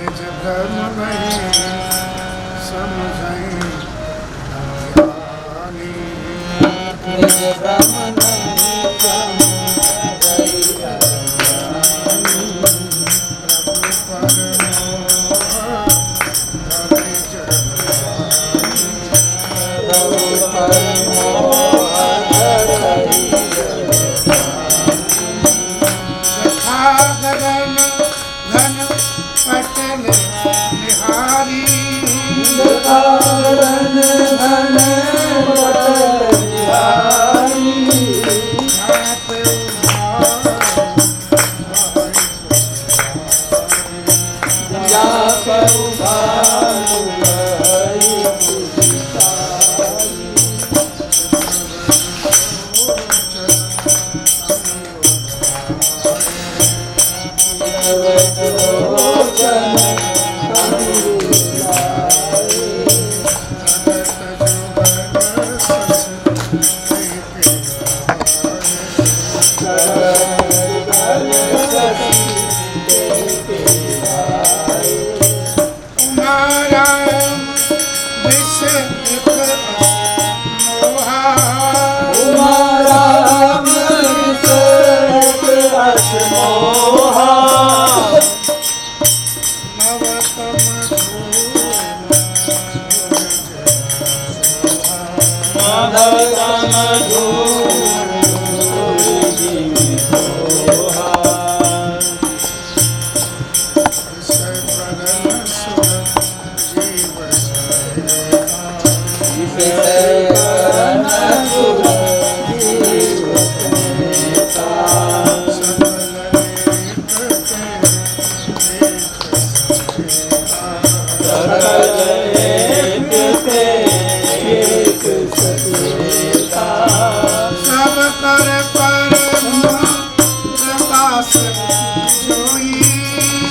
निज धर्म नहीं समझई अज्ञानी। निज भ्रम नहीं समझई अज्ञानी। प्रभु पर मोह धरि जथा गगन घन पटल निहारी। गगन घन पटल निहारी। जाप उभारू हरि पुजिताई। जगत लोचन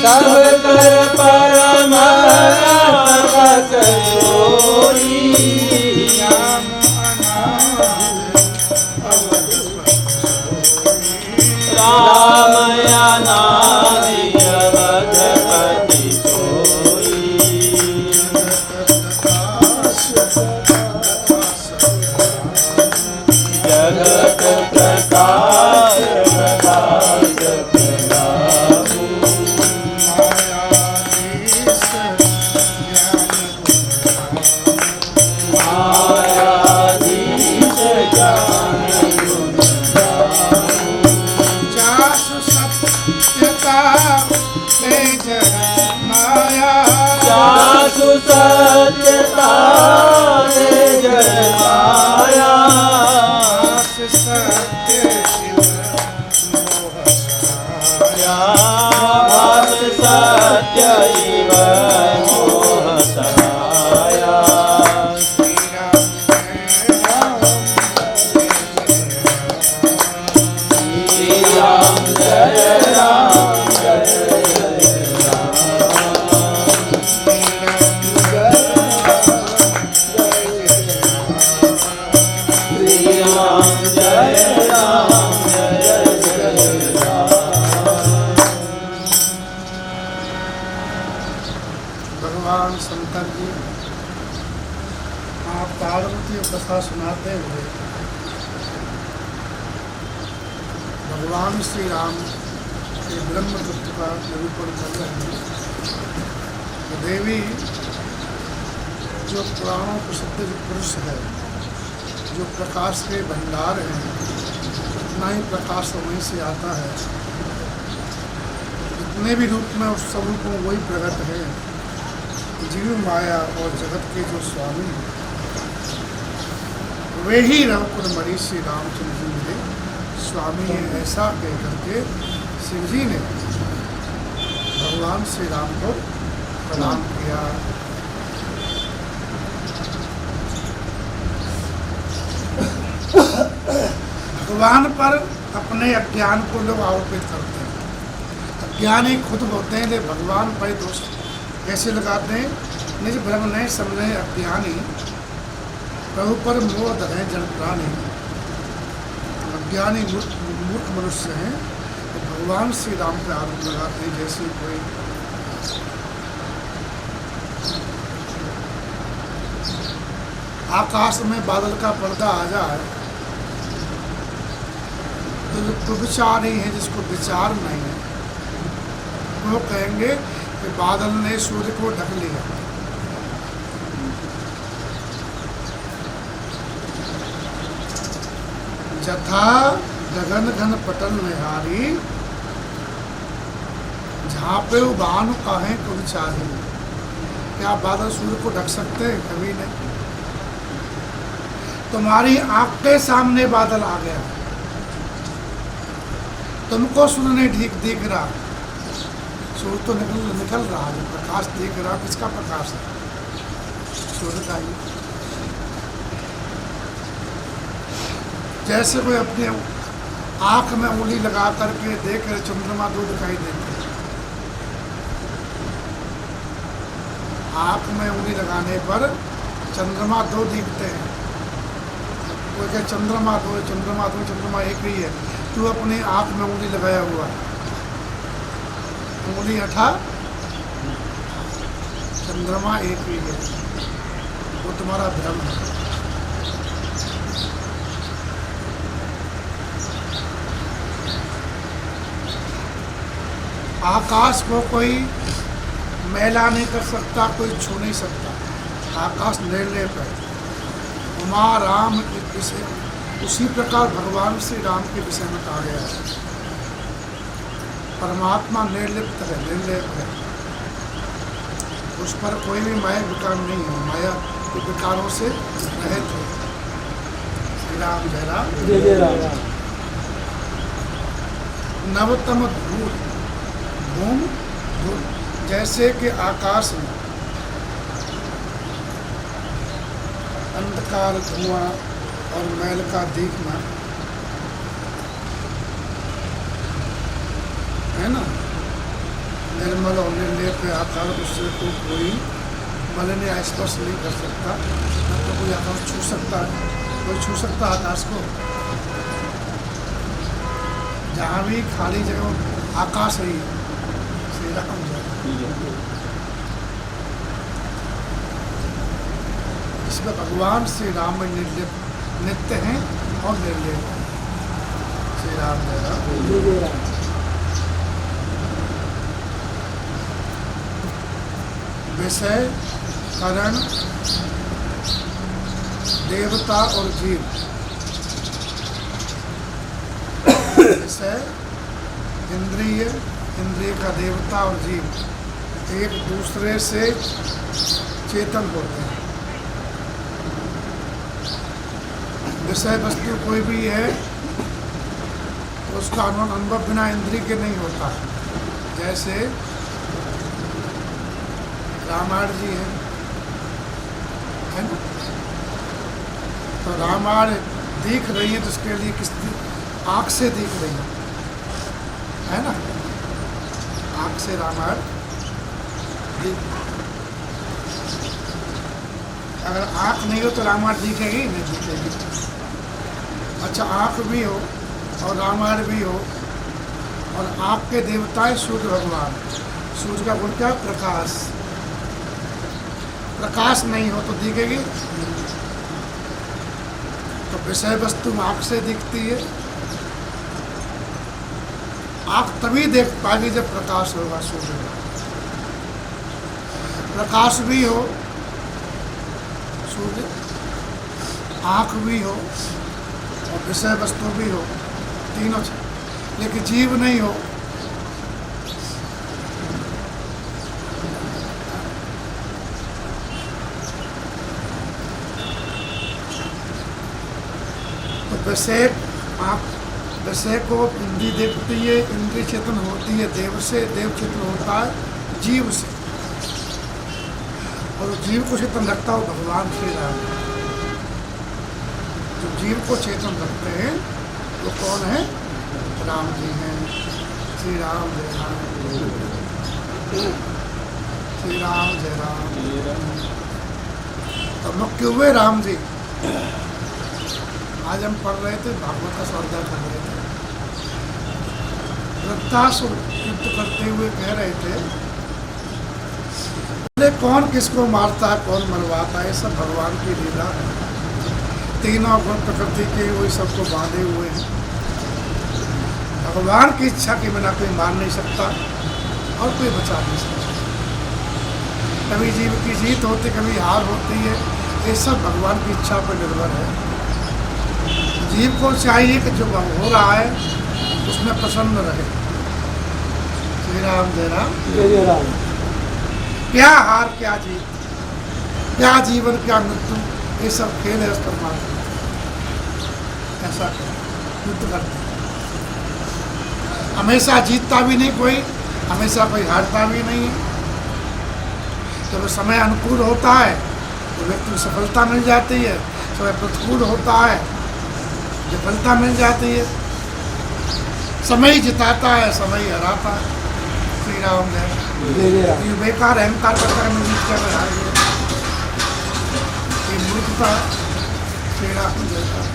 सब कर परम प्रकट सोई। राम अनादि अवधपति सोई। जगत प्रकाश प्रकाश प्रभु। मायाधीश ज्ञान गुण जासु सत्यता तेज माया। जासु सत्यता तेज माया। सत्य शिव मोह साया। भास सत्य इव मोह सहाया। श्री राम जय राम श्री राम जय राम जय जय राम। श्री राम जय श्री राम जय राम जय जय राम। भगवान शंकर जी माँ पार्वती को कथा सुनाते हुए भगवान श्री राम के ब्रह्म तत्व का निरूपण कर रहे हैं। तो देवी जो पुराणों प्रसिद्ध जो पुरुष है, जो प्रकाश के भंडार हैं, उतना ही प्रकाश वहीं से आता है। जितने भी रूप में उस सब रूपों वही प्रकट है। जीव माया और जगत के जो स्वामी हैं वे ही रघुकुलमणि श्री रामचंद्र जी मिले स्वामी हैं। ऐसा कह करके शिव जी ने भगवान श्री राम को प्रणाम किया। भगवान पर अपने अज्ञान को लोग आरोपित करते हैं। अज्ञानी खुद होते हैं, लेकिन भगवान पर दोष कैसे लगाते हैं? निज भ्रम नहीं समझे अज्ञानी, प्रभु पर मोह धरे जन प्राणी। अज्ञानी मूर्ख मनुष्य हैं तो भगवान श्री राम पर आरोप लगाते हैं। जैसे कोई आकाश में बादल का पर्दा आ जाए तो जो कुविचार ही है, जिसको विचार नहीं है, वो कहेंगे कि बादल ने सूर्य को ढक लिया। जथा गगन घन पटल निहारी, झाँपे भानु कहें कुविचारी। क्या बादल सूर्य को ढक सकते हैं? कभी नहीं। तुम्हारी आंख के सामने बादल आ गया, तुमको सूर्य नहीं दिख रहा। सूर्य तो निकल रहा है, प्रकाश दिख रहा। किसका प्रकाश है? सूर्य का ही। जैसे कोई अपने आंख में उंगली लगा करके देख रहे, चंद्रमा दो दिखाई देते हैं। आंख में उंगली लगाने पर चंद्रमा दो दिखते हैं। कोई कहे चंद्रमा दो, चंद्रमा दो, चंद्रमा एक ही है। तू अपनी आंख में उंगली लगाया हुआ है, उंगली हटा, चंद्रमा एक ही है। वो तुम्हारा भ्रम है। आकाश को कोई मैला नहीं कर सकता, कोई छू नहीं सकता। आकाश निर्लेप है। उमा राम के विषय, उसी प्रकार भगवान श्री राम के विषय में कहा गया है। परमात्मा निर्लिप्त है, निर्लेप है। उस पर कोई भी माया विकार नहीं है, माया के विकारों से रहित है। श्री राम जय राम जय जय राम। नवतम धूल धूम धूल, जैसे कि आकाश में अंधकार, धुआं और मैल का दिखना है ना, निर्मल और निर्लेप आकार, उससे को कोई मलिन या स्पर्श नहीं कर सकता। न तो कोई आकाश छू सकता है, कोई छू सकता आकाश को? जहाँ भी खाली जगह आकाश ही है। श्री राम जय। इसमें भगवान श्री राम में निर्लिप नित्य हैं और निर्लेप हैं। श्री राम जय राम। जय जय राम। विषय, करण, देवता और जीव। विषय इंद्रिय, इंद्रिय का देवता और जीव एक दूसरे से चेतन होते हैं। विषय वस्तु कोई भी है तो उसका अनुभव बिना इंद्रिय के नहीं होता। जैसे रामायण जी है ना, तो रामायण दिख रही है तो उसके लिए किस आँख से दिख रही है ना, आँख से रामायण दिख। अगर आँख नहीं हो तो रामायण दिखेगी नहीं दिखेगी। अच्छा, आँख भी हो और रामायण भी हो, और आँख के देवता है सूर्य भगवान। सूर्य का गुण क्या? प्रकाश। प्रकाश नहीं हो तो दिखेगी। तो विषय वस्तु आँख से दिखती है। आँख तभी देख पाएगी जब प्रकाश होगा सूर्य का। प्रकाश भी हो, सूर्य, आँख भी हो और विषय वस्तु भी हो, तीनों, लेकिन जीव नहीं हो। तो विषय को इंद्रिय देखती है, इंद्रिय चेतन होती है देव से, देव चेतन होता है जीव से, और जीव को चेतन रखता हो भगवान श्री राम। जो जीव को चेतन रखते हैं वो कौन है? राम जी हैं। श्री राम जय राम। श्री राम जय राम। तो मुख्य हुए राम जी। आज हम पढ़ रहे थे, भागवत का स्वाध्याय कर रहे थे। वृत्तासुर युद्ध करते हुए कह रहे थे, कौन किसको मारता है, कौन मरवाता है, सब भगवान की लीला है। तीनों गुण प्रकृति के वही सबको बांधे हुए हैं। भगवान की इच्छा के बिना कोई मान नहीं सकता और कोई बचा नहीं सकता। कभी जीव की जीत होती, कभी हार होती है, ये सब भगवान की इच्छा पर निर्भर है। जीव को चाहिए कि जो हो रहा है उसमें प्रसन्न रहे। श्री राम जय राम। जय राम। क्या हार क्या जीत, क्या जीवन क्या मृत्यु, ये सब खेल है उस परमात्मा। ऐसा कर युद्ध करते हैं। हमेशा जीतता भी नहीं कोई, हमेशा कोई हारता भी नहीं है। जब समय अनुकूल होता है तो व्यक्ति को सफलता मिल जाती है, समय प्रतिकूल होता है विफलता मिल जाती है। समय ही जिताता है, समय ही हराता है। श्री राम जय राम। ये बेकार अहंकार करता है, मैं जीत क्या बना रही है, ये मूर्खता। श्री राम जय राम।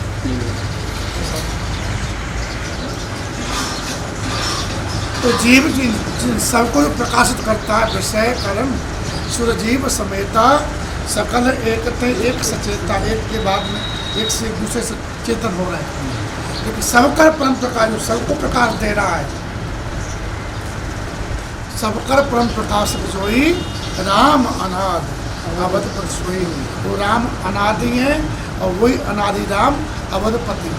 तो जीव सबको प्रकाशित करता है, विषय कर्म सुर जीव समेता सकल एकते एक सचेता। एक के बाद में एक से एक दूसरे से चेतन हो रहे हैं, लेकिन सबकर परम प्रकाश जो सबको प्रकाश दे रहा है, सबकर परम प्रकाश सोई राम अनाद अवध पर सोई। वो राम अनादि है और वही अनादि राम अवधपति।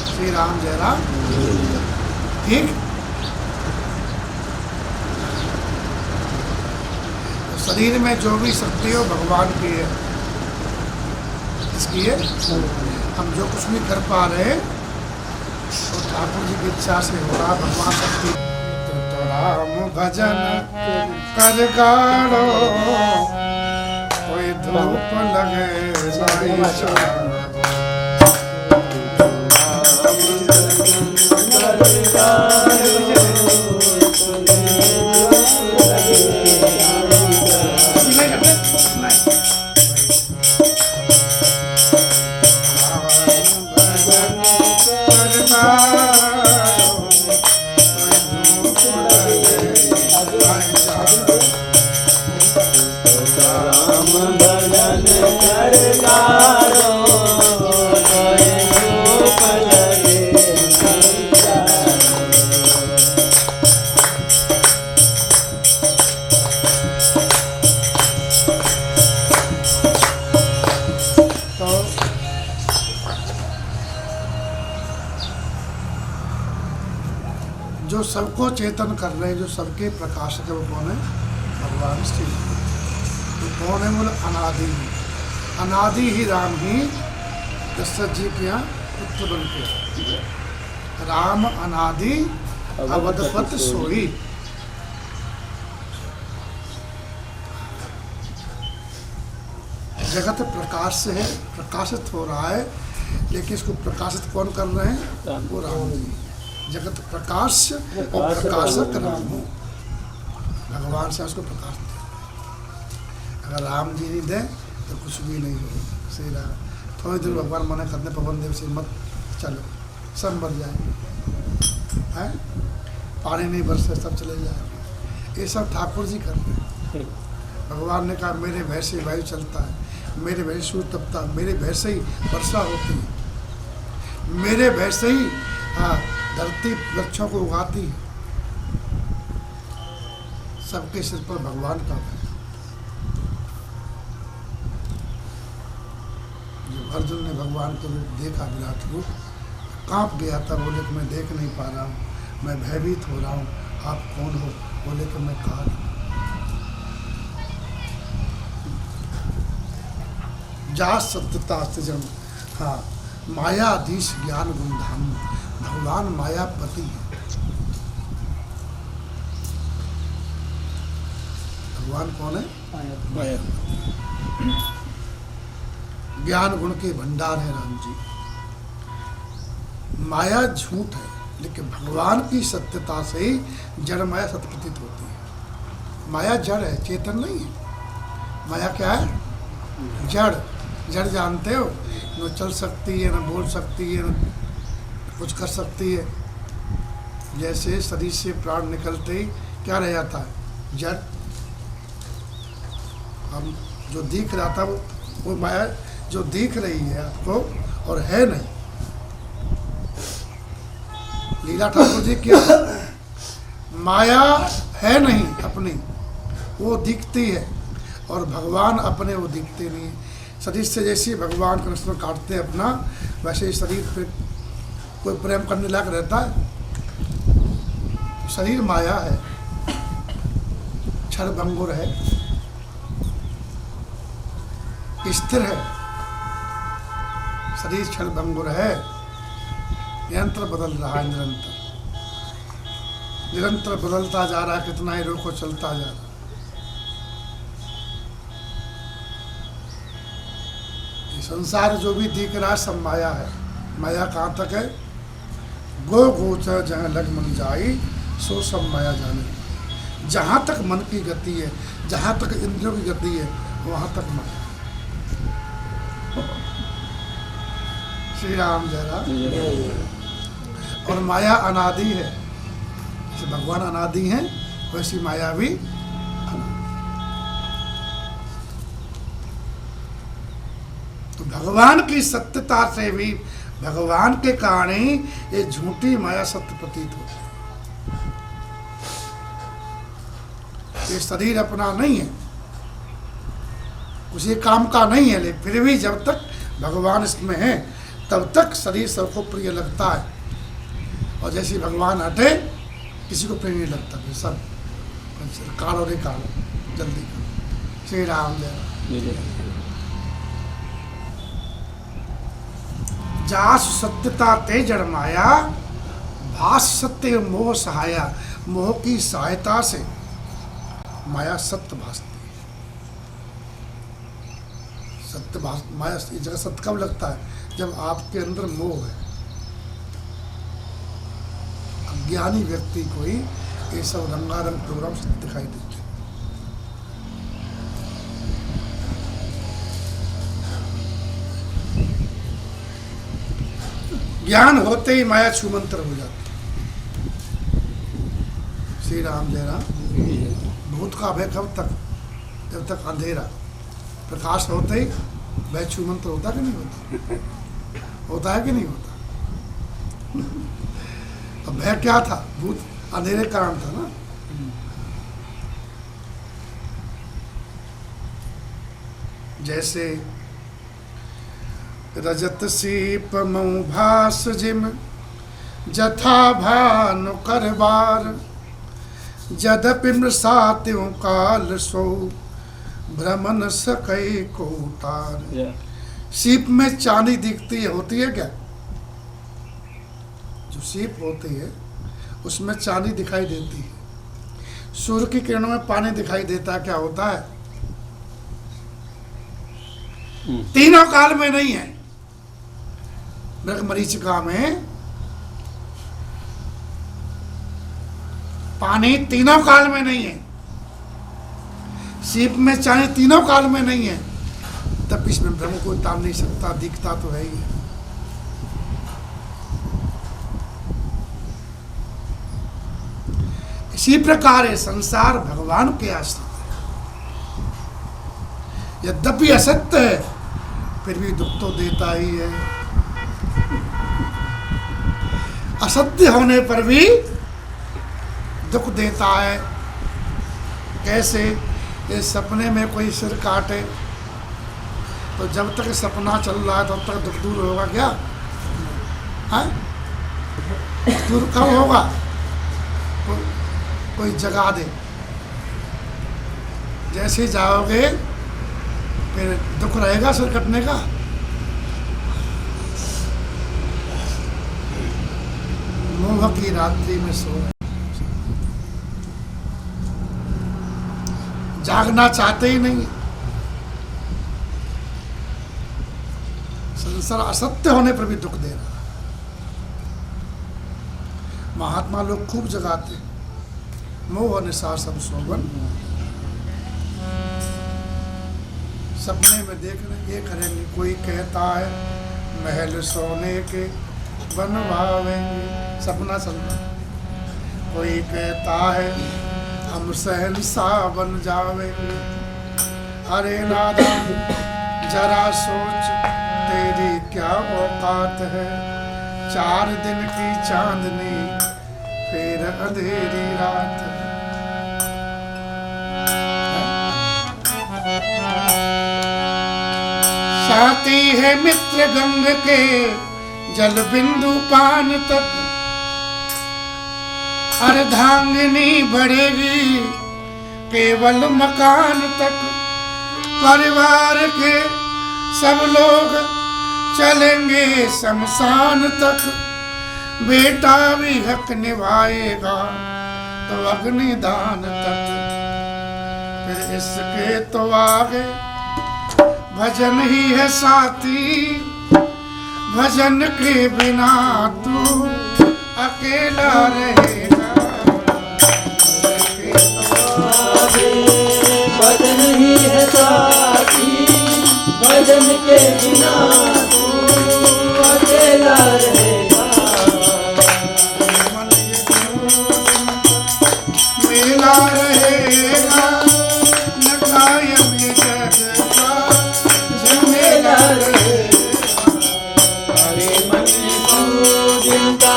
श्री राम जय राम। ठीक। तो शरीर में जो भी शक्ति हो भगवान की है, इसकी है। हम जो कुछ भी कर पा रहे हैं तो ठाकुर जी की इच्छा से हो रहा। भगवान शक्ति तो राम भजन कर गाड़ो, कोई धूप लगे नहीं। जो सबको चेतन कर रहे हैं, जो सबके प्रकाशक है, वो कौन है? भगवान श्री। तो कौन है? बोले अनादि। अनादि ही राम ही दशरथ जी के यहाँ पुत्र बन के। राम अनादि अवधपत सोई। जगत प्रकाश से है, प्रकाशित हो रहा है, लेकिन इसको प्रकाशित कौन कर रहे हैं? वो राम जी। जगत प्रकाश और प्रकाशक राम हो। भगवान से उसको प्रकाश दे। अगर राम जी नहीं दे तो कुछ भी नहीं हो। श्री राम। थोड़ी देर भगवान मना करने पवन देव से मत चलो, सब मर जाएंगे, हैं? पानी नहीं बरसे सब चले जाएंगे। ये सब ठाकुर जी करते हैं। भगवान ने कहा मेरे भय से वायु चलता है, मेरे भय से सूर्य तपता है, मेरे भय से ही वर्षा होती है, मेरे भय से ही धरती वृक्षों को उगाती है। सबके सिर पर भगवान का है। जब अर्जुन ने भगवान को देखा, विराट रूप, कांप गया था। बोले कि मैं देख नहीं पा रहा हूँ, मैं भयभीत हो रहा हूँ, आप कौन हो? बोले कि मैं काल हूँ। जा सत्यता सृजन, हाँ, मायाधीश ज्ञान गुणधाम। भगवान मायापति है। भगवान कौन है? माया। ज्ञान गुण के भंडार है राम जी। माया झूठ है, लेकिन भगवान की सत्यता से ही जड़ माया सत्य प्रतीत होती है। माया जड़ है, चेतन नहीं है। माया क्या है? जड़। जड़ जानते हो, न चल सकती है, न बोल सकती है, न कुछ कर सकती है। जैसे शरीर से प्राण निकलते ही क्या रह जाता है? जड़। हम जो दिख रहा था वो माया जो दिख रही है आपको और है नहीं। लीला ठाकुर जी क्या माया है नहीं अपनी, वो दिखती है, और भगवान अपने वो दिखते नहीं। शरीर से जैसे भगवान कृष्ण काटते अपना, वैसे ही शरीर पे कोई प्रेम करने लायक रहता है? शरीर माया है, क्षणभंगुर है, स्थिर है। शरीर क्षणभंगुर है, निरंतर बदल रहा है, निरंतर बदलता जा रहा है, कितना ही रोको चलता जा रहा है। ये संसार जो भी दिख रहा है सब माया है। माया कहाँ तक है? गो गोचर जहाँ लग मन जाई सो सब माया जाने। जहाँ तक मन की गति है, जहाँ तक इंद्रियों की गति है, वहाँ तक माया। श्री राम जय राम। और माया अनादि है, जैसे भगवान अनादि हैं वैसी माया भी अनादि। तो भगवान की सत्यता से भी, भगवान के कारण ही ये झूठी माया सत्य प्रतीत होती है। ये शरीर अपना नहीं है, उसी काम का नहीं है, लेकिन फिर भी जब तक भगवान इसमें है तब तक शरीर सबको प्रिय लगता है, और जैसे भगवान हटे किसी को प्रिय नहीं लगता। फिर सब कालो रे कालो, जल्दी करो। श्री राम जय राम। जास सत्यता ते जड़ माया, भास सत्य मोह सहाया। मोह की सहायता से माया सत्य भासती है। सत्य भास माया इस जगह सत्य कब लगता है? जब आपके अंदर मोह है। अज्ञानी व्यक्ति को ही ये सब रंगारंग प्रोग्राम सत्य दिखाई देते हैं। ज्ञान होते ही माया छूमंतर हो जाती है। श्री राम जय राम। भूत का भय कब तक? जब तक अंधेरा। प्रकाश होते ही भय छूमंतर होता कि नहीं होता? होता है कि नहीं होता? अब भय क्या था? भूत अंधेरे कारण था ना। जैसे रजत सीप मऊ भास जिम, जथा भानु कर बार। जदपि मृषात्यों काल सो, भ्रमण सकई को उतार। सीप में चांदी दिखती है, होती है क्या? जो सीप होती है उसमें चांदी दिखाई देती है। सूर्य की किरणों में पानी दिखाई देता है, क्या होता है? तीनों काल में नहीं है। मरीचिका में पानी तीनों काल में नहीं है, सीप में चांदी तीनों काल में नहीं है, तब इसमें ब्रह्म को तान नहीं सकता, दिखता तो है ही। इसी प्रकार ये संसार भगवान के आश्रित है। यद्यपि असत्य है फिर भी दुख तो देता ही है। असत्य होने पर भी दुख देता है। कैसे? ये सपने में कोई सिर काटे तो जब तक सपना चल रहा है तब तक दुख दूर होगा क्या? है? दूर कब होगा? कोई जगा दे, जैसे ही जाओगे फिर दुख रहेगा सिर कटने का। मोह की रात्रि में सो, जागना चाहते ही नहीं। संसार असत्य होने पर भी दुख दे रहा है। महात्मा लोग खूब जगाते, मोह निशा सब सोबन। सपने में देख रहे, ये करेंगे। कोई कहता है महल सोने के बनवावेंगे, सपना चल रहा। कोई कहता है हम शहंशाह बन जावेंगे। अरे नादान जरा सोच तेरी क्या औकात है, 4 दिन की चांदनी फिर अंधेरी रात है। साथी है मित्र गंग के जल बिंदु पान तक, अर्धांगिनी बढ़ेगी केवल मकान तक। परिवार के सब लोग चलेंगे शमशान तक, बेटा भी हक निभाएगा तो अग्निदान तक। फिर इसके तो आगे भजन ही है साथी, भजन के बिना तू अकेला रहेगा। भजन ही है साथी, भजन के बिना तू अकेला रहेगा। मन मेला रहेगा न कायम ये जग का झमेला रहेगा। हरे मन को जिनका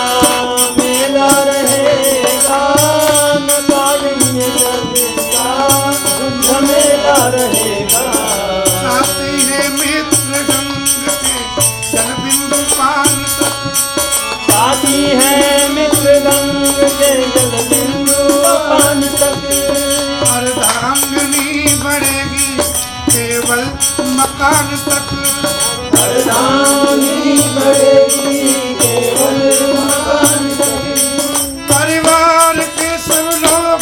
मेला रहेगा, न कायम ये जग का झमेला रहेगा। साथी है मित्र गंग के जल बिंदु पान तक, साथी है मित्र गंग के जल बिंदु पान तक। अर्धांगिनी बढ़ेगी केवल मकान तक। अर्धांगिनी बढ़ेगी केवल मकान तक। परिवार के सब लोग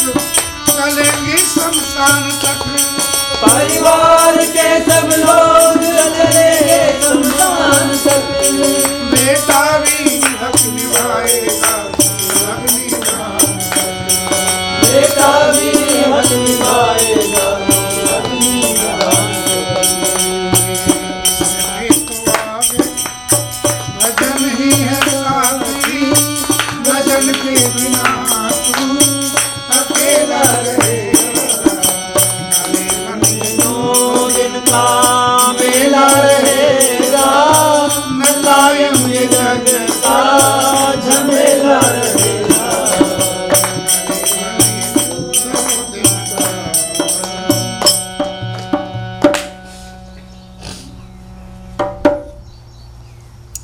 चलेंगे शमशान तक। परिवार के सब लोग चलेंगे शमशान तक। बेटा भी हक निभाएगा अग्निदान तक। बेटा भी हक निभाएगा अग्निदान तक। भजन ही है साथी, भजन के बिना तू अकेला रहेगा। जिनका मेला रहेगा, न कायम ये जग का झमेला रहेगा।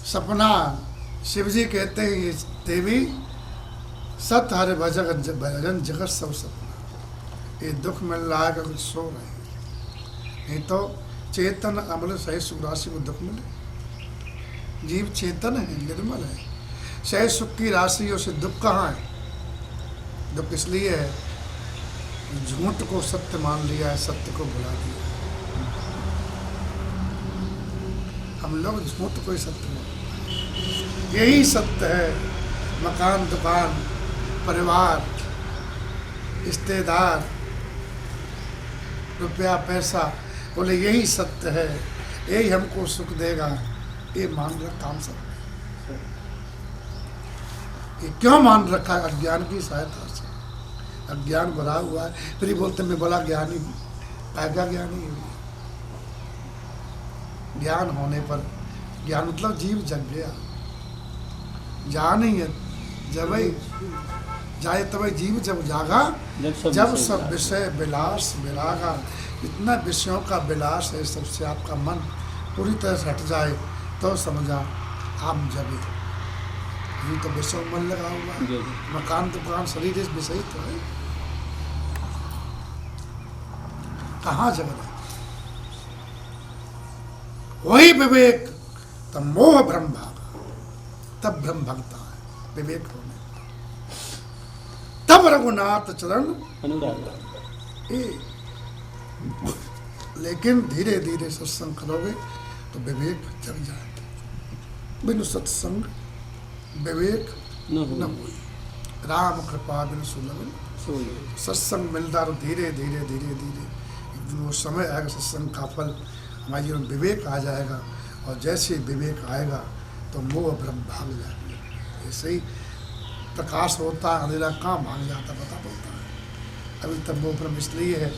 सपना शिव जी कहते हैं ये देवी सत हरे भजन भजन जगत सब सपना। ये दुख मिल रहा है कि कुछ सो रहे हैं, नहीं तो चेतन अमल सही सुख राशि को दुख मिले। जीव चेतन है, निर्मल है, सही सुख की राशि उसे दुख कहाँ है। दुख इसलिए है झूठ को सत्य मान लिया है, सत्य को भुला दिया। हम लोग झूठ को ही सत्य मान, यही सत्य है। मकान, दुकान, परिवार, रिश्तेदार, रुपया, पैसा, बोले यही सत्य है, यही हमको सुख देगा। ये मान रखा हम सब, ये क्यों मान रखा है? अज्ञान की सहायता से। अज्ञान भरा हुआ है, फिर ही बोलते मैं बड़ा ज्ञानी हूँ। पैगा ज्ञानी हूँ। ज्ञान होने पर, ज्ञान मतलब जीव जग गया। जा नहीं है, जब जाए तब जीव जब जागा, जब सब विषय विलास विरागा। इतना विषयों का विलास है, सबसे आपका मन पूरी तरह से हट जाए तो समझा आप जगे। ये तो विषय में मन लगा हुआ है। मकान, दुकान, शरीर इस विषय तो है, कहाँ जगना। वही विवेक तब मोह भ्रम भागा, तब भ्रम भगता है विवेक होने, तब रघुनाथ चरण अनुराग। लेकिन धीरे धीरे सत्संग करोगे तो विवेक जग जाएगा। बिनु सत्संग विवेक न हुई, राम कृपा बिनु सुलभ। सत्संग मिलता तो धीरे धीरे धीरे धीरे वो समय आएगा, सत्संग का फल हमारे जीवन विवेक आ जाएगा। और जैसे विवेक आएगा तो मोह भ्रम भाग जाएंगे। ऐसे ही प्रकाश होता है, अंधेरा कहाँ भाग जाता पता पड़ता है। अभी तक मोह भ्रम इसलिए है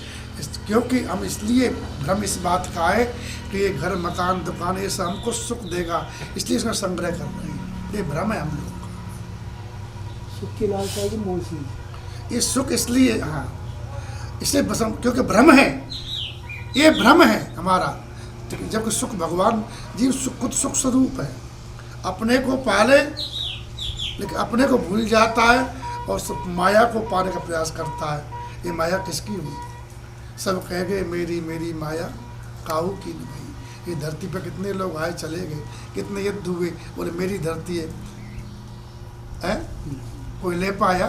क्योंकि हम इसलिए भ्रम इस बात का है कि ये घर मकान दुकान ये सब हमको सुख देगा, इसलिए इसका संग्रह कर रहे हैं। ये भ्रम है हम लोग का। सुख की लालसा की मूल चीज, ये सुख इसलिए, हाँ, इसलिए बस क्योंकि भ्रम है, ये भ्रम है हमारा। जबकि सुख भगवान जी खुद सुख स्वरूप है, अपने को पाले लेकिन अपने को भूल जाता है और सब माया को पाने का प्रयास करता है। ये माया किसकी हुई? सब कह गए मेरी मेरी माया काहू की नहीं। ये धरती पर कितने लोग आए चले गए, कितने युद्ध हुए, बोले मेरी धरती है, कोई ले पाया?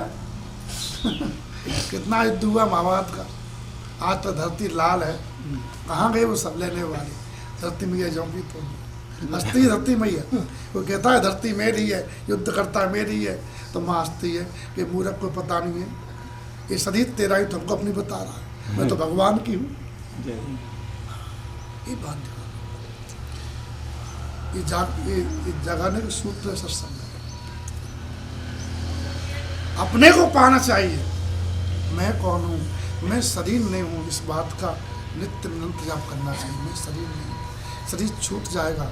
कितना युद्ध हुआ महाभारत का, आज तो धरती लाल है। कहाँ गए वो सब लेने वाले? धरती मैया जोंकी तो हस्ती धरती मैया। कोई कहता है धरती मेरी है, युद्ध करता है मेरी है, तो माँ हंसती है कि मूर्ख को पता नहीं है, ये सदी तेरा ही तुमको अपनी बता रहा है, मैं तो भगवान की हूँ। ये बात ये जगाने के सूत्र सत्संग है। अपने को पाना चाहिए, मैं कौन हूँ, मैं शरीर नहीं हूँ, इस बात का नित्य निरंतर जाप करना चाहिए। मैं शरीर नहीं हूँ, शरीर छूट जाएगा।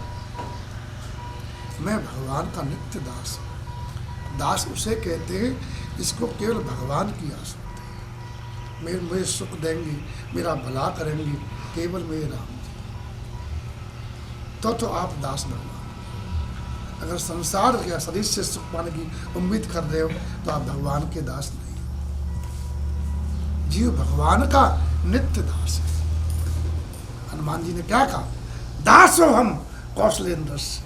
मैं भगवान का नित्य दास हूँ। दास उसे कहते हैं जिसको केवल भगवान की आस होती है। मुझे सुख देंगी, मेरा भला करेंगी केवल मेरे राम जी, तो आप दास भगवान। अगर संसार या शरीर से सुख पाने की उम्मीद कर रहे हो तो आप भगवान के दास नहीं। जीव भगवान का नित्य दास है। हनुमान जी ने क्या कहा? दास हो हम कौशलेंद्र से,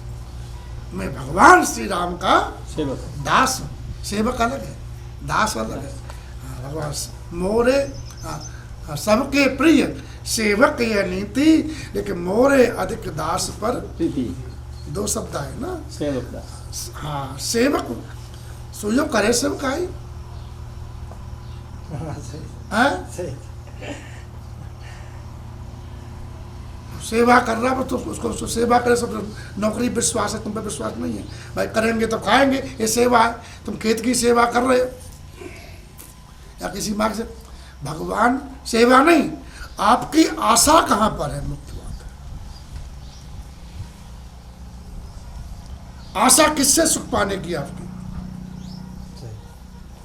मैं भगवान श्री राम का सेवक, दास हूँ। सेवक अलग है, दास अलग है। भगवान मोरे सबके प्रिय सेवक यह नीति, लेकिन मोरे अधिक दास पर प्रीति, दो शब्द है ना, सेवक दास। हाँ, सेवक सुयो करे सेवकाई, सही। सेवा कर रहा है तो उसको सेवा करे। सब नौकरी विश्वास है, तुम पे विश्वास नहीं है भाई, करेंगे तो खाएंगे, ये सेवा है। तुम खेत की सेवा कर रहे हो या किसी मार्ग से, भगवान सेवा नहीं। आपकी आशा कहाँ पर है? मुख्य बात है, आशा किससे सुख पाने की आपकी?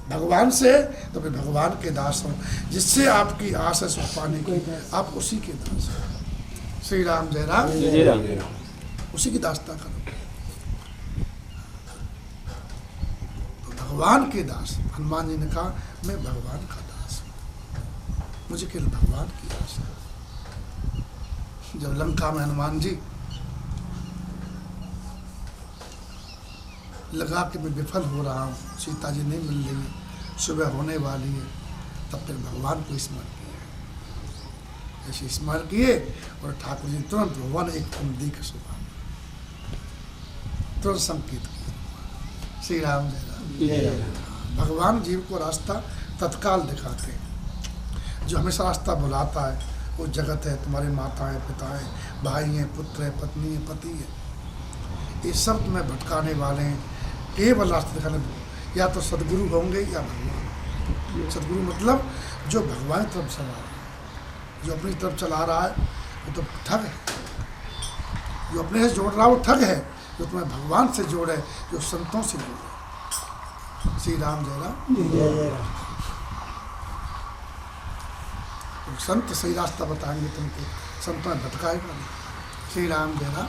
भगवान से। तो फिर भगवान के दास हो, जिससे आपकी आशा सुख पाने की, आप उसी के दास हो। श्री राम जय राम, जय राम। उसी की दासता करो। तो भगवान के दास, हनुमान जी ने कहा मैं भगवान का दास हूँ, मुझे केवल भगवान की आस है। जब लंका में हनुमान जी लगा कि मैं विफल हो रहा हूँ, सीता जी नहीं मिल रही, सुबह होने वाली है, तब फिर भगवान को स्मरण किया। ऐसे स्मरण किए और ठाकुर जी तुरंत भगवान एक कुंडी के सुबह तुरंत संकेत किया। श्री राम जय राम। भगवान जीव को रास्ता तत्काल दिखाते हैं। जो हमेशा रास्ता बुलाता है वो जगत है, तुम्हारे माता है, पिता है, भाई हैं, पुत्र है, पत्नी है, पति है, ये सब तुम्हें भटकाने वाले हैं। केवल रास्ता दिखाने, या तो सदगुरु होंगे या भगवान। सदगुरु मतलब जो भगवान की तरफ चला रहा है, जो अपनी तरफ चला रहा है वो तो ठग है, जो अपने से जोड़ रहा है वो ठग है, जो तुम्हें भगवान से जोड़े, जो संतों से जोड़े। श्री राम जय राम। जय राम। तो संत सही रास्ता बताएंगे तुमको, संत में भटकाएगा नहीं। श्री राम जय राम।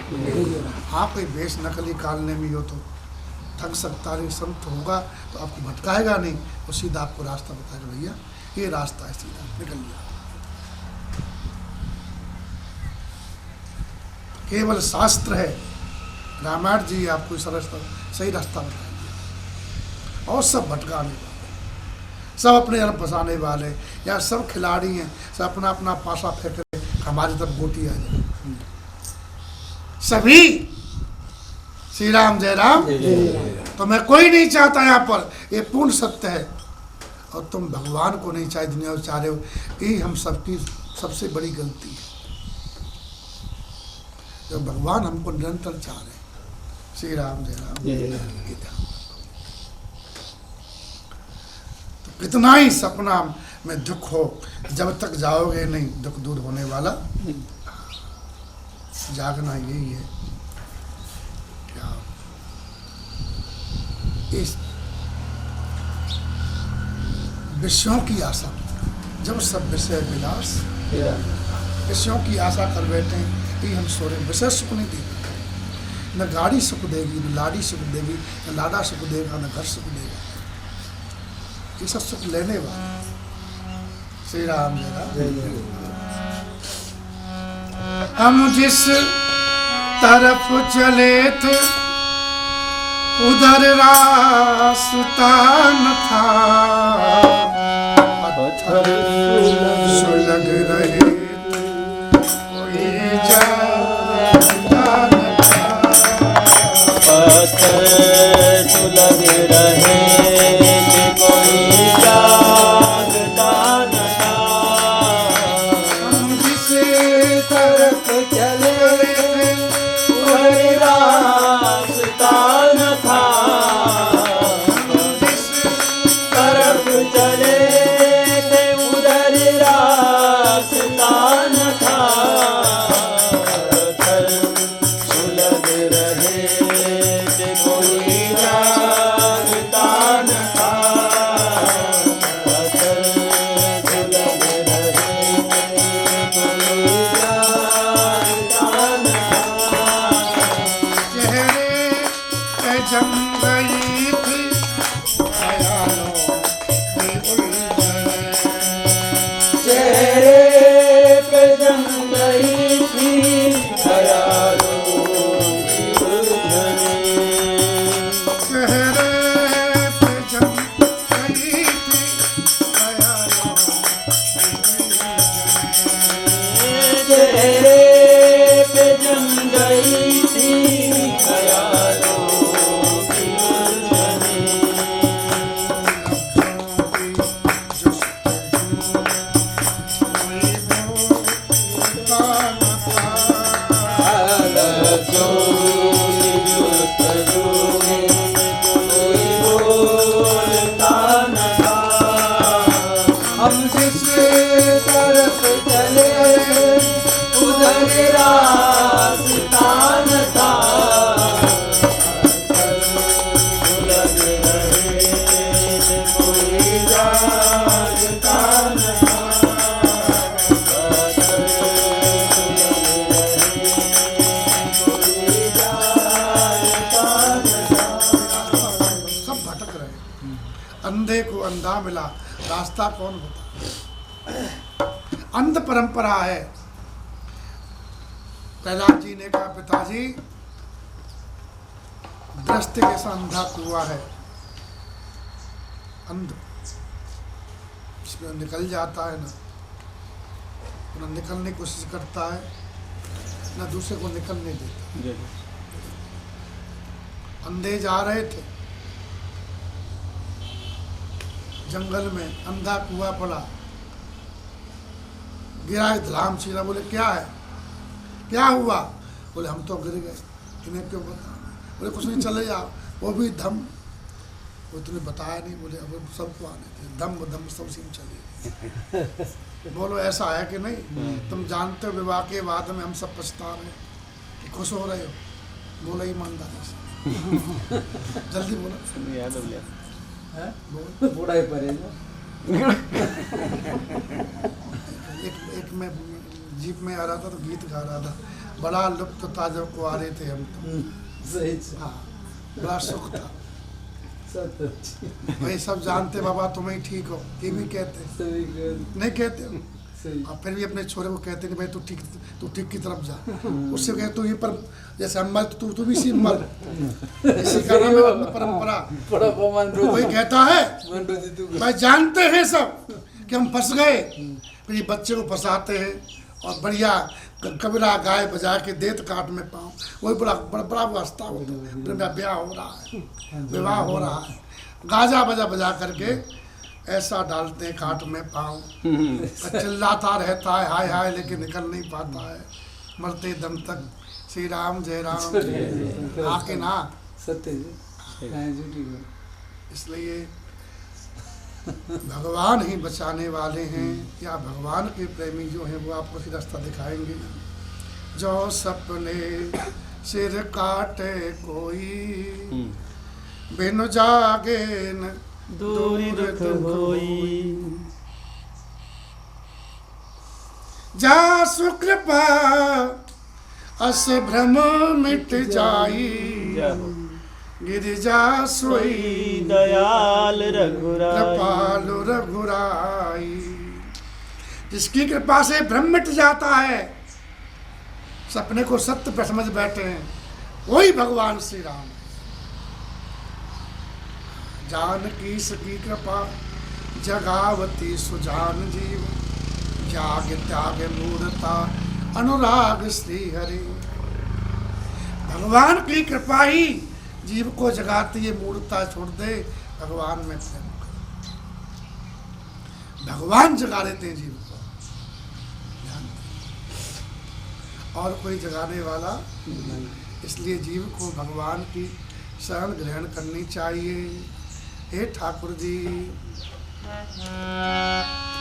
हाँ, कोई वेश नकली कालने में हो तो ठग सकता है, संत होगा तो आपको भटकाएगा नहीं, वो सीधा आपको रास्ता बताएगा, भैया ये रास्ता है, सीधा निकल जाओ। केवल शास्त्र है, रामायण जी आपको सही रास्ता बताएंगे। और सब भटकाने वाले, सब अपने जन्म फंसाने वाले, या सब खिलाड़ी हैं, सब अपना अपना पासा फेंक रहे, हमारी तरफ गोटी आ जाए सभी। श्री राम जय राम। तो मैं कोई नहीं चाहता यहाँ पर, ये पूर्ण सत्य है। और तुम भगवान को नहीं चाहे, दुनिया को चाह रहे हो, यही हम सबकी सबसे बड़ी गलती है। जब भगवान हमको निरंतर चाह रहे हैं। श्री राम जय राम। तो कितना ही सपना में दुख हो, जब तक जाओगे नहीं दुख दूर होने वाला। जागना यही है क्या इस विषयों की आशा, जब सब विषय विलास विषयों की आशा कर बैठे कि हम सो रहे, विषय सुख नहीं देगी, न गाड़ी सुख देगी, न लाड़ी सुख देगी, न लाड़ा सुख देगा, न घर सुख देगा। ये सब सुख लेने वाला। श्री राम जय राम। हम जिस तरफ चले थे उधर रास्ता न था, पत्थर सुलग रहे कोई जानता न था, पत्थर सुलग रहे कोई जानता न था। हम जिस तरफ चले कोई रास्ता न था, जिस तरफ चले थे उधर रास्ता न था। पत्थर सुलग रहे थे कोई जानता न था, पत्थर सुलग रहे कोई जानता न था। चेहरे पे जम गई थी ख्यालों की उलझन, चेहरे पे जम गई थी ख्यालों की उलझनें। चेहरे पे जम गई थी ख्यालों की उलझन। चेहरे पे जम गई थी ख्यालों की उलझनें। हम जिस तरफ चले उधर रास्ता न था, उलझ रहे कोई जानता न था। सब भटक रहे, अंधे को अंधा मिला, रास्ता कौन होता? अंध परंपरा है। प्रहलाद जी ने कहा पिताजी दृष्टि के सा अंधा कुआं है, अंध इसमें निकल जाता है ना निकलने की कोशिश करता है, ना दूसरे को निकलने देता। अंधे जा रहे थे जंगल में, अंधा कुआं पड़ा, गिरा धड़ाम छीना। बोले क्या है, क्या हुआ? बोले हम तो गिर गए, इन्हें क्यों बता? बोले कुछ नहीं, चले जाओ। वो भी धम, वो तूने बताया नहीं। बोले अब सबको आने थे, दम दम सब सीन चले। बोलो ऐसा है कि नहीं? तुम जानते हो विवाह के बाद में हम सब पछता रहे हैं कि खुश हो रहे हो। बोलो ईमानदारी से जल्दी बोलो। बूढ़ा ही पड़ेगा। एक मैं जीप में आ रहा था तो गीत गा रहा था, बड़ा लुत्फ था जब को आ रहे थे हम तो। सही हाँ, बड़ा सुख था। सही भाई सब जानते बाबा तुम ही ठीक हो, ये भी कहते नहीं कहते हो? और फिर भी अपने छोरे को कहते नहीं भाई तू ठीक की तरफ जा। उससे कहे तू ये पर जैसे हम मर तू भी इसी मर, इसी का नाम है परंपरा। कोई कहता है भाई जानते हैं सब कि हम फंस गए, फिर ये बच्चे को फंसाते हैं और बढ़िया कबीरा गाय बजा के देत काट में पाऊँ, वही बड़ा वास्ता होता है। मेरा ब्याह हो रहा है, विवाह हो रहा है, गाजा बजा करके ऐसा डालते हैं काट में पाँव, चिल्लाता रहता है हाय हाय, लेकिन निकल नहीं पाता है मरते दम तक। श्री राम जय राम आके ना सत्य जी। इसलिए भगवान ही बचाने वाले हैं, या भगवान के प्रेमी जो हैं वो आपको ही रास्ता दिखाएंगे। जो सपने सिर काटे कोई, बिनु जागे न दूरी दुख होई। जा सुकृपा अस भ्रम मिट जाई, गिरिजा सोई दयाल रघुराई। कृपालु रघुराई। जिसकी कृपा से भ्रम मिट जाता है, सपने को सत्य पर समझ बैठे हैं, वही भगवान श्री राम। जानकी सकी कृपा जगावती सुजान जीव, जाग त्याग मूर्ता अनुराग श्री हरि। भगवान की कृपा ही जीव को जगाती है, मूर्ता छोड़ दे, भगवान में प्रेम कर। भगवान जगा देते हैं जीव को, ध्यान दें। और कोई जगाने वाला नहीं। इसलिए जीव को भगवान की शरण ग्रहण करनी चाहिए। हे ठाकुर जी,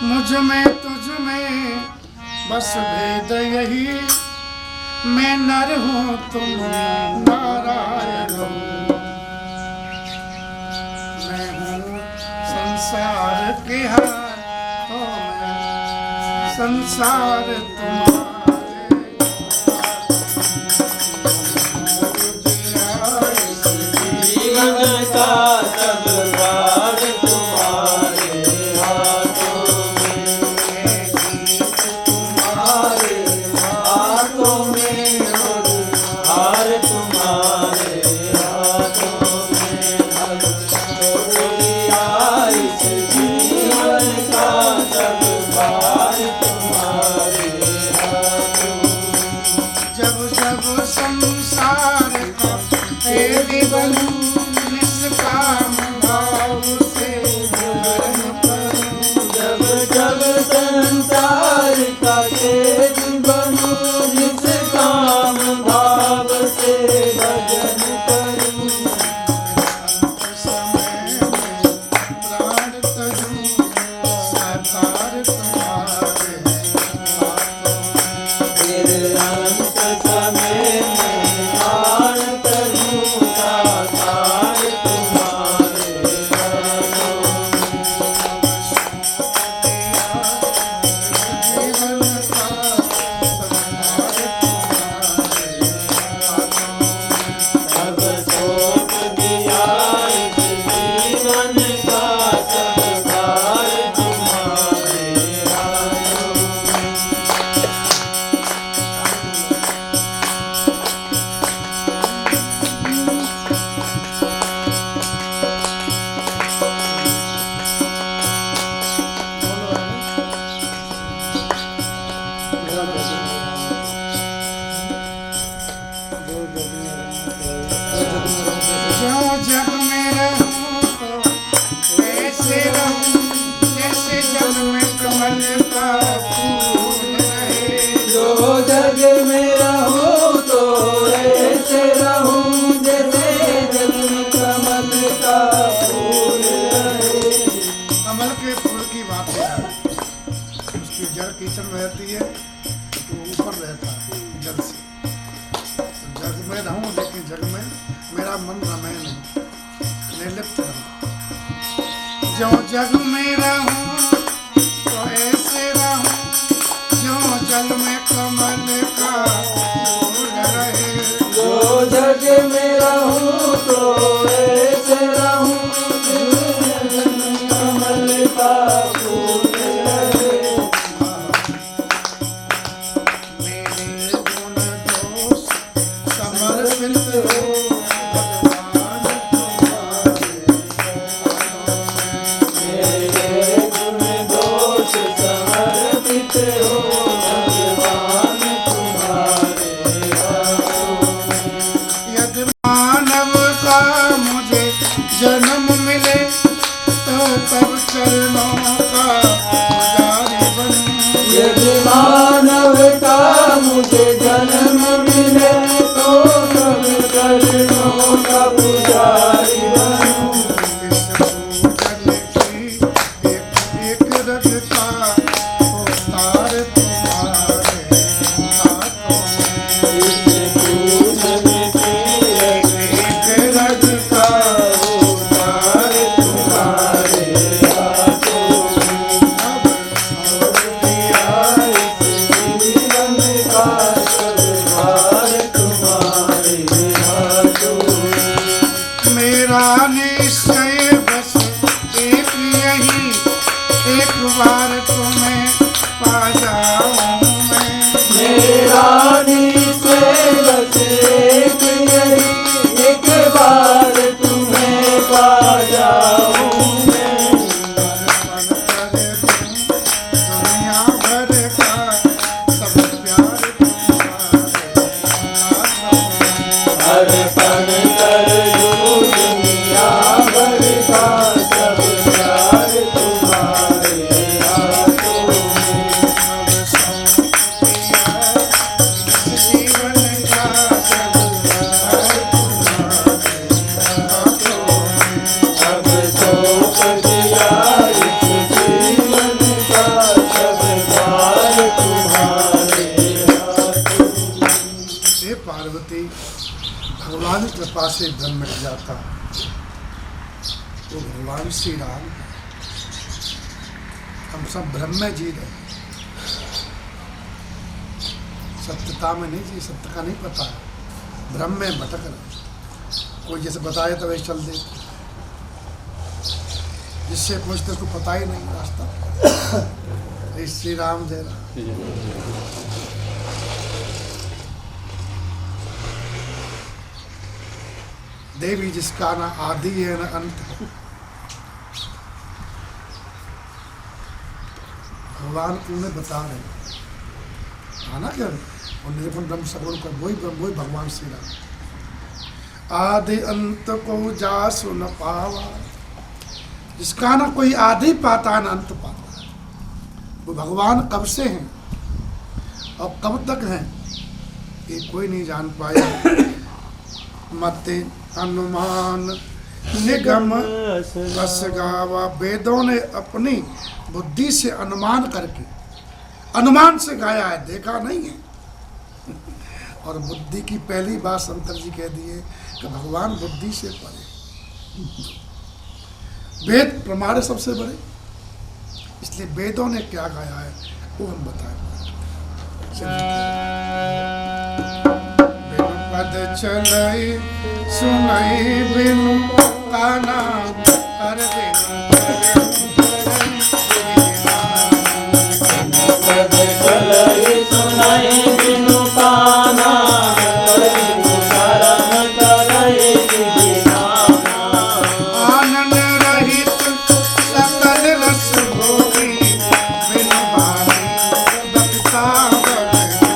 मुझ में तुझ में बस भेद यही, मैं नर हूँ तुम नारायण हो। मैं हूँ संसार के हाथों में, संसार तुम्हारे। जीवन का सब भाग तुम्हारे हाथों में, तुम्हारे हाथों में, हार तुम्हारे हाथों में। इस जीवन का सब भाग तुम्हारे हाथों में। जब जब संसार का तेरी बनूं, निष्काम भाव से भजन करूं। जब जब संसार का तेज बनूं, निष्काम भाव से भजन करूं। अंत समय में प्राण तजूं, साकार तुम्हारे हाथों में। फिर अंत समय में प्राण तरूं, साकार तुम्हारे हाथों में। जीवन का संहार तुम्हारे हाथों में। सब सौंप दिया इस जीवन का सब भार तुम्हारे हाथों में। जो जग में रहूं तो ऐसे रहूं, जैसे जग में कमल का फूल रहे। जो जग में रहूं तो ऐसे रहूं, जैसे जग में कमल का फूल रहे। कमल के फूल की बात है, उसकी जड़ कीचड़ में रहती है तो ऊपर रहता है जल से। तो जग में रहूं लेकिन जग में मेरा मन रमे नहीं, निर्लिप्त रहूं। जो जग में रहूं तो ऐसे रहूं, जो जल में कमल का फूल रहे। जो जग में रहूं तो ऐसे रहूं, जग में कमल का फूल रहे। मेरे गुण दोष समर्पित हो, भगवान तुम्हारे हाथों में। मेरे भगवान की कृपा से भ्रम मिट जाता है। तो भगवान श्री राम, हम सब भ्रम में जी रहे, सत्यता में नहीं जी, सत्य का नहीं पता है, भ्रम में भटक रहे। कोई जैसे बताए तो वैसे चल दे, जिससे पूछते उसको पता ही नहीं रास्ता। श्री राम जय राम। देवी जिसका ना आदि है ना अंत है, भगवान उन्हें बता रहे आना क्या, और निर्गुण ब्रह्म सगुण का वही भगवान श्री राम। आदि अंत को जा सुन पावा, जिसका ना कोई आदि पाता ना अंत पाता, वो भगवान कब से हैं और कब तक हैं ये कोई नहीं जान पाया। मते अनुमान निगम रस गावा, वेदों ने अपनी बुद्धि से अनुमान करके, अनुमान से गाया है, देखा नहीं है। और बुद्धि की पहली बात शंकर जी कह दिए कि भगवान बुद्धि से परे, वेद प्रमाण सबसे बड़े, इसलिए वेदों ने क्या गाया है वो हम बताएं। बिनु पद चलई सुनई बिनु काना, हर बिनु पद चलई सुनाई बिनु काना, बिनु शरण करई विधाना। आनंद रहित सकल रस भोगी, बिनु वाणी बक्ता बड़ोगी।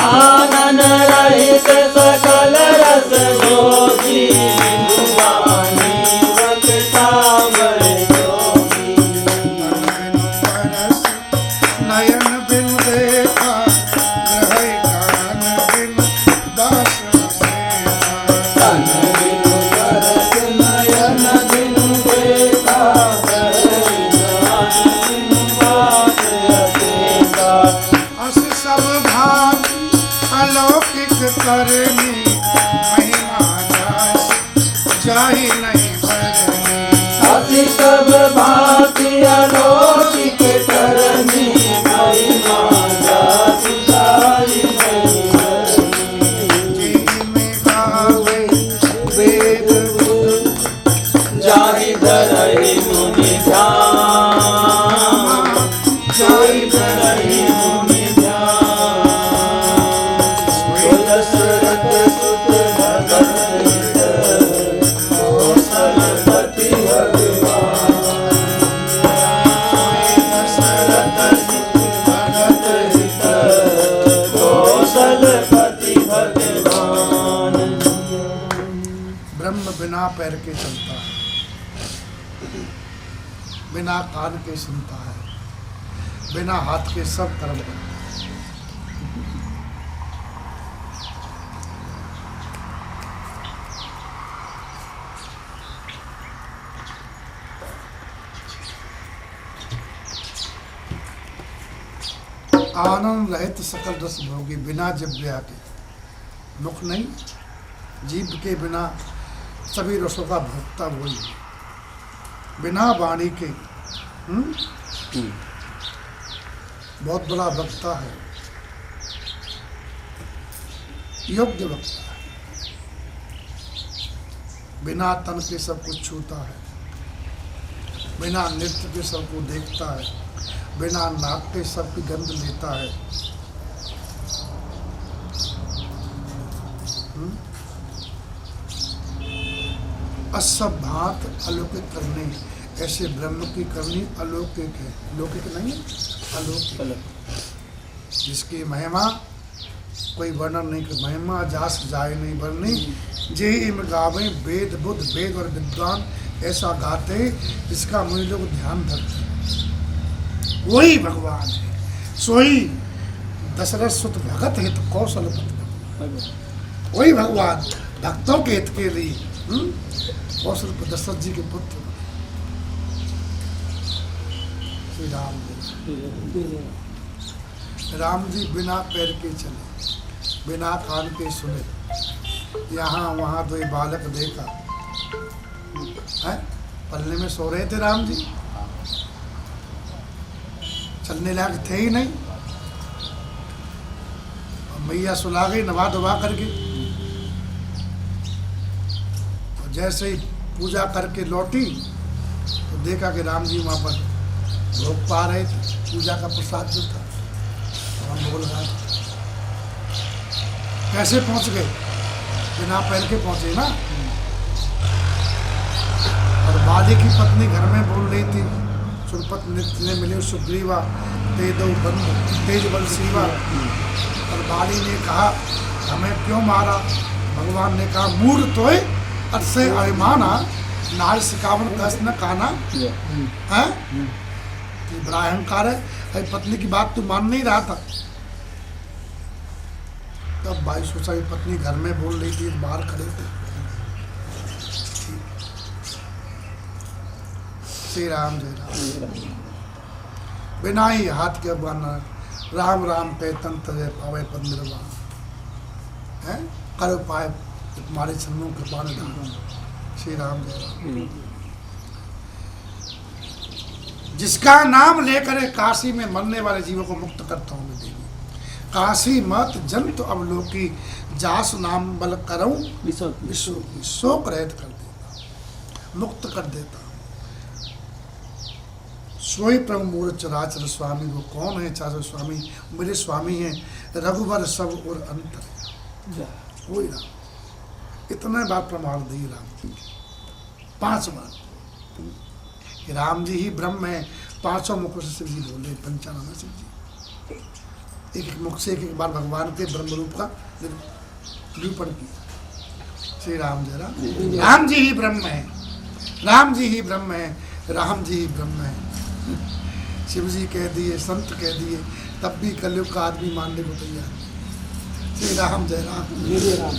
आनंद रहित सकल रस जोगी, बिनु वाणी बक्ता बड़ोगी। बिनु परस नयन बिनु देखा, ग्रहै कान बिनु दास सेवा। तन बिनु परस नयन बिनु देखा, ग्रहै कान बिनु दास सेवा। अस सब भाग अलौकिक करनी, महिमा जास जाहि नहीं भरनी। अति सब भांति अलौकिक करनी, महिमा जाति जाहि नहीं भरनी। जी में गावे वेद बुध, जाहि धरहि मुनि ध्यान, जाहि धरहि मुनि ध्यान। दशरथ सुत भगत हित, कौशलपति भगवान। दशरथ सुत भगत हित, कौशलपति भगवान। ब्रह्म बिना पैर के चलता है, बिना कान के सुनता है, बिना हाथ के सब कर्म करता है। आनंद रहित सकल रस भोगी, बिना जिह्वा के, मुख नहीं, जीभ के बिना सभी रसों का भोक्ता वही है। बिना वाणी के, बहुत बड़ा वक्ता है, योग्य वक्ता है। बिना तन के सब कुछ छूता है, बिना नृत्य के सबको देखता है, बिना नाक के सबकी गंध लेता है। असब भात अलौकिक करनी, ऐसे ब्रह्म की करनी अलौकिक है, लौकिक नहीं अलौकिक, जिसकी महिमा कोई वर्णन नहीं कर, महिमा जास जाए नहीं वर्णनी। जे इम गावे वेद बुद्ध, वेद और विद्वान ऐसा गाते जिसका मुनि लोग ध्यान धरते, वही भगवान है। सोई दशरथ सुत भगत हित कौशलपति, वही भगवान भक्तों के हित के लिए कौशल दशरथ जी के पुत्र श्री राम जी। राम जी बिना पैर के चले, बिना कान के सुने, यहाँ वहाँ दो बालक देखा है, पल्ले में सो रहे थे राम जी, चलने लायक थे ही नहीं। और मैया सुला गई नवा धोवा करके, और जैसे ही पूजा करके लौटी तो देखा कि राम जी वहाँ पर भोग पा रहे थे, पूजा का प्रसाद जो था। तो हम बोल रहे कैसे पहुँच गए, बिना पैर के पहुँचे ना। और बाली की पत्नी घर में बोल रही थी, सुरपत ने मिले सुग्रीवा ते दो बंधु तेज बल सीवा। और बाली ने कहा हमें क्यों मारा, भगवान ने कहा मूढ़ तोय अरसे अभिमाना नार सिकावन कस न काना है। ये बड़ा अहंकार है, अरे पत्नी की बात तू मान नहीं रहा था। तब भाई सोचा पत्नी घर में बोल रही थी, बाहर खड़े थे। श्री राम जय राम, बिना ही हाथ के बना राम राम पे तंत्र पावे पद निर्वाण है, कर पाए तुम्हारे चरणों कृपा निधान। श्री राम जय राम। जिसका नाम लेकर काशी में मरने वाले जीवों को मुक्त करता हूँ मैं देवी। काशी मत जंतु अवलोकी जास नाम बल करऊं विश्व की शोक रहित कर देता, मुक्त कर देता। सोई प्रभु मूल चराचर स्वामी, वो कौन है चाचर स्वामी, मेरे स्वामी हैं रघुवर सब और अंतर, वही राम। इतने बार प्रमाण दी राम जी, 5 बार राम जी ही ब्रह्म है। 5 मुखों से शिव जी बोले, 95 शिव जी, एक मुख से एक बार भगवान के ब्रह्म रूप का निरूपण किया। श्री राम जय राम। राम जी ही ब्रह्म है, राम जी ही ब्रह्म है, राम जी ही ब्रह्म है। शिव जी कह दिए, संत कह दिए, तब भी कलयुग का आदमी मानने को तैयार नहीं। श्री राम जय राम। जय राम।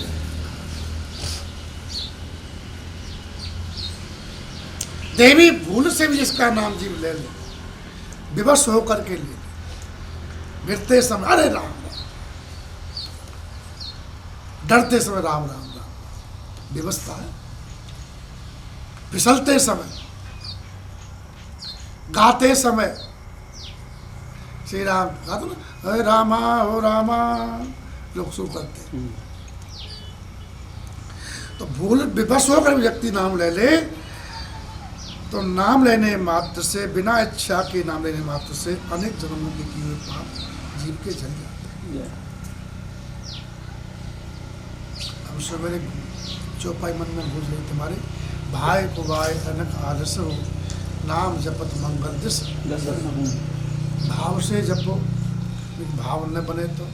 देवी भूल से भी जिसका नाम जीव ले ले, विवश होकर के ले ले, गिरते समय अरे राम राम, डरते समय राम राम राम, विवस्था है। फिसलते समय, गाते समय श्री राम गाते ना, हे रामा हो रामा, लोग शुरू करते। तो भूल विवश होकर व्यक्ति नाम ले ले, तो नाम लेने मात्र से, बिना इच्छा के नाम लेने मात्र से अनेक जन्मों के किए हुए पाप जीव के जल जाते हैं। हम सवेरे चौपाई मन में भूल रहे तुम्हारे भाई को भाई अनक आलस हो, नाम जपत मंगल दिस। भाव से जपो, भाव न बने तो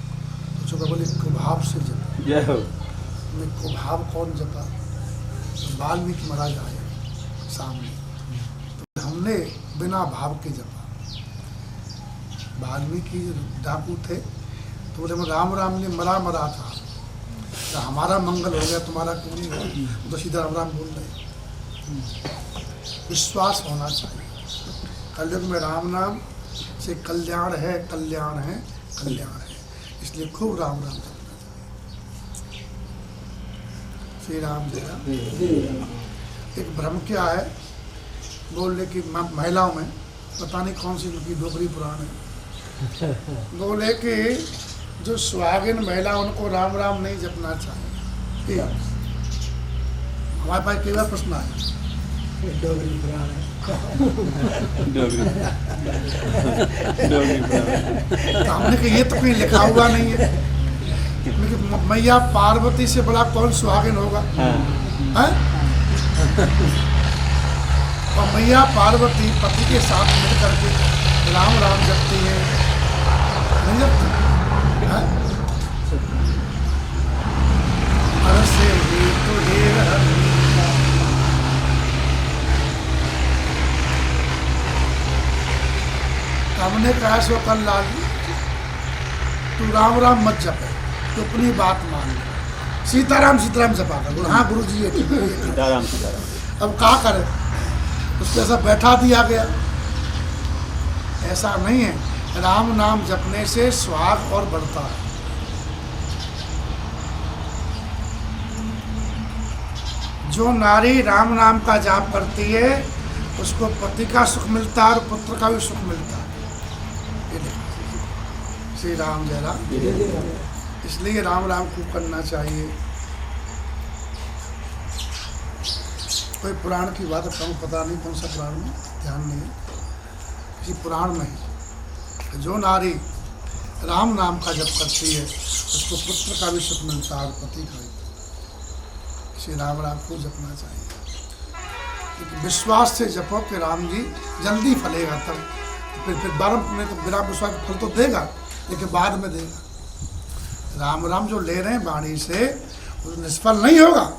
चौपा बोले कुभाव से जपो। जय हो। कुभाव कौन जपा, वाल्मीकि महाराज आए सामने, हमने बिना भाव के जपा। वाल्मीकि डाकू थे तो बोले मैं राम राम ने मरा था, तो हमारा मंगल हो गया, तुम्हारा क्यों नहीं हुआ? तो सीधा राम राम बोल रहे। विश्वास होना चाहिए, कलयुग में राम नाम से कल्याण है, कल्याण है, कल्याण है, इसलिए खूब राम राम जपना चाहिए। श्री राम जय राम। एक भ्रम क्या है, बोल रहे कि महिलाओं में पता नहीं कौन सी उनकी डोगरी पुराण है, बोले कि जो सुहागिन महिला उनको राम राम नहीं जपना चाहिए। हमारे पास कई बार प्रश्न आया, डोगरी पुराण है। तो हमने कहा ये तो कहीं लिखा हुआ नहीं है, क्योंकि मैया पार्वती से बड़ा कौन सुहागिन होगा, हैं? और मैया पार्वती पति के साथ मिल करके राम राम जपती है, नहीं जपती हैं? अरसे ही तो ढेर हमने कहा सो कल लाल तू राम राम मत जपे, तो अपनी बात मान ले, सीताराम सीताराम जपा कर। हाँ गुरु जी, सीताराम सीताराम। अब क्या करे, उसको ऐसा बैठा दिया गया। ऐसा नहीं है, राम नाम जपने से सुहाग और बढ़ता है। जो नारी राम नाम का जाप करती है उसको पति का सुख मिलता है और पुत्र का भी सुख मिलता है। ये देखो, श्री राम जय राम। इसलिए राम राम खूब करना चाहिए। कोई पुराण की बात है, पता नहीं कौन सा पुराण में, ध्यान नहीं है, किसी पुराण में है, जो नारी राम नाम का जप करती है उसको पुत्र का भी सुख मिलता है और पति का भी। श्री राम राम को जपना चाहिए। लेकिन विश्वास से जपो कि राम जी जल्दी फलेगा, तब फिर बारह में तो बिना विश्वास फल तो देगा लेकिन बाद में देगा। राम राम जो ले रहे हैं वाणी से वो निष्फल नहीं होगा।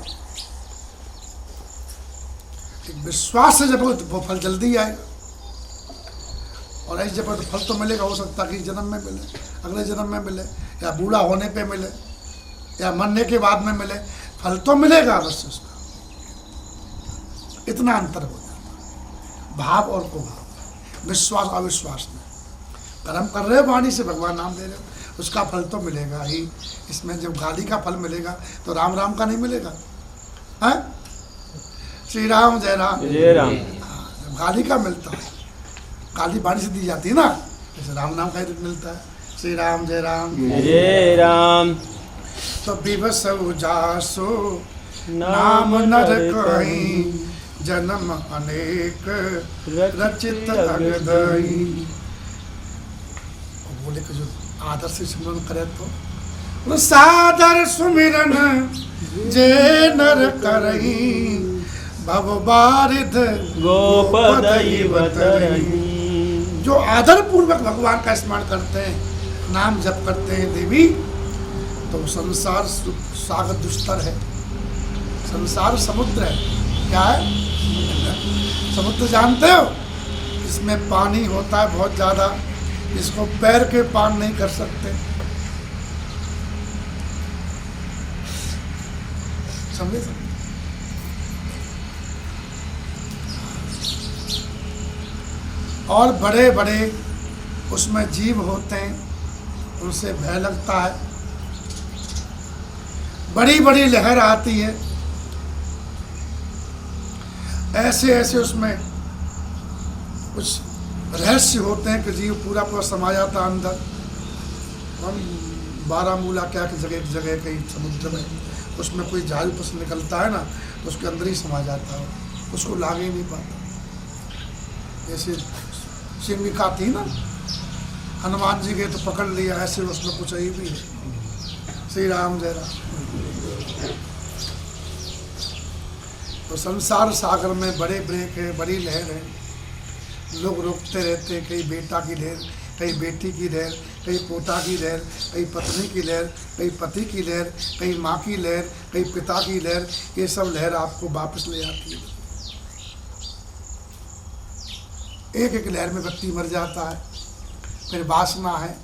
विश्वास से जपो तो वो फल जल्दी आएगा, और ऐसे जपो तो फल तो मिलेगा। हो सकता है कि जन्म में मिले, अगले जन्म में मिले, या बूढ़ा होने पे मिले, या मरने के बाद में मिले, फल तो मिलेगा अवश्य उसका। इतना अंतर हो जाता है भाव और कुभाव, विश्वास अविश्वास में। कर्म कर रहे हो वाणी से, भगवान नाम दे रहे हो, उसका फल तो मिलेगा ही। इसमें जब गाली का फल मिलेगा तो राम राम का नहीं मिलेगा। है श्री राम जय राम। जय राम। जब गाली का मिलता है, गाली वाणी से दी जाती है ना, जैसे राम नाम का ही मिलता है। श्री राम जय राम। जय राम। तो विवश जासो नाम नर कहीं, जन्म अनेक रचित अगदई। बोले कि जो आदर से सुमिरन करे तो सादर सुमिरन जे नर करही, भव बारिध गोपदई बतरही। जो आदर पूर्वक भगवान का स्मरण करते हैं, नाम जप करते हैं देवी, तो संसार सागर दुस्तर है, संसार समुद्र है। क्या है समुद्र? जानते हो, इसमें पानी होता है बहुत ज्यादा, इसको पैर के पार नहीं कर सकते। समझे? और बड़े बड़े उसमें जीव होते हैं, उनसे भय लगता है। बड़ी बड़ी लहर आती है, ऐसे ऐसे उसमें कुछ रहस्य होते हैं कि जीव पूरा पूरा समा जाता है अंदर। हम बारामूला क्या की जगह कहीं समुद्र में, उसमें कोई जहाज ऊपर से निकलता है ना, तो उसके अंदर ही समा जाता है, उसको लाग ही नहीं पाता। जैसे सिंगिका थी ना, हनुमान जी गए तो पकड़ लिया, ऐसे उसमें कुछ ही भी है। श्री राम जय राम। तो संसार सागर में बड़े ब्रेक है, बड़ी लहर है, लोग रोकते रहते हैं। कहीं बेटा की लहर, कहीं बेटी की लहर, कहीं पोता की लहर, कहीं पत्नी की लहर, कहीं पति की लहर, कहीं माँ की लहर, कहीं पिता की लहर। ये सब लहर आपको वापस ले आती है। एक एक लहर में व्यक्ति मर जाता है। फिर वासना है,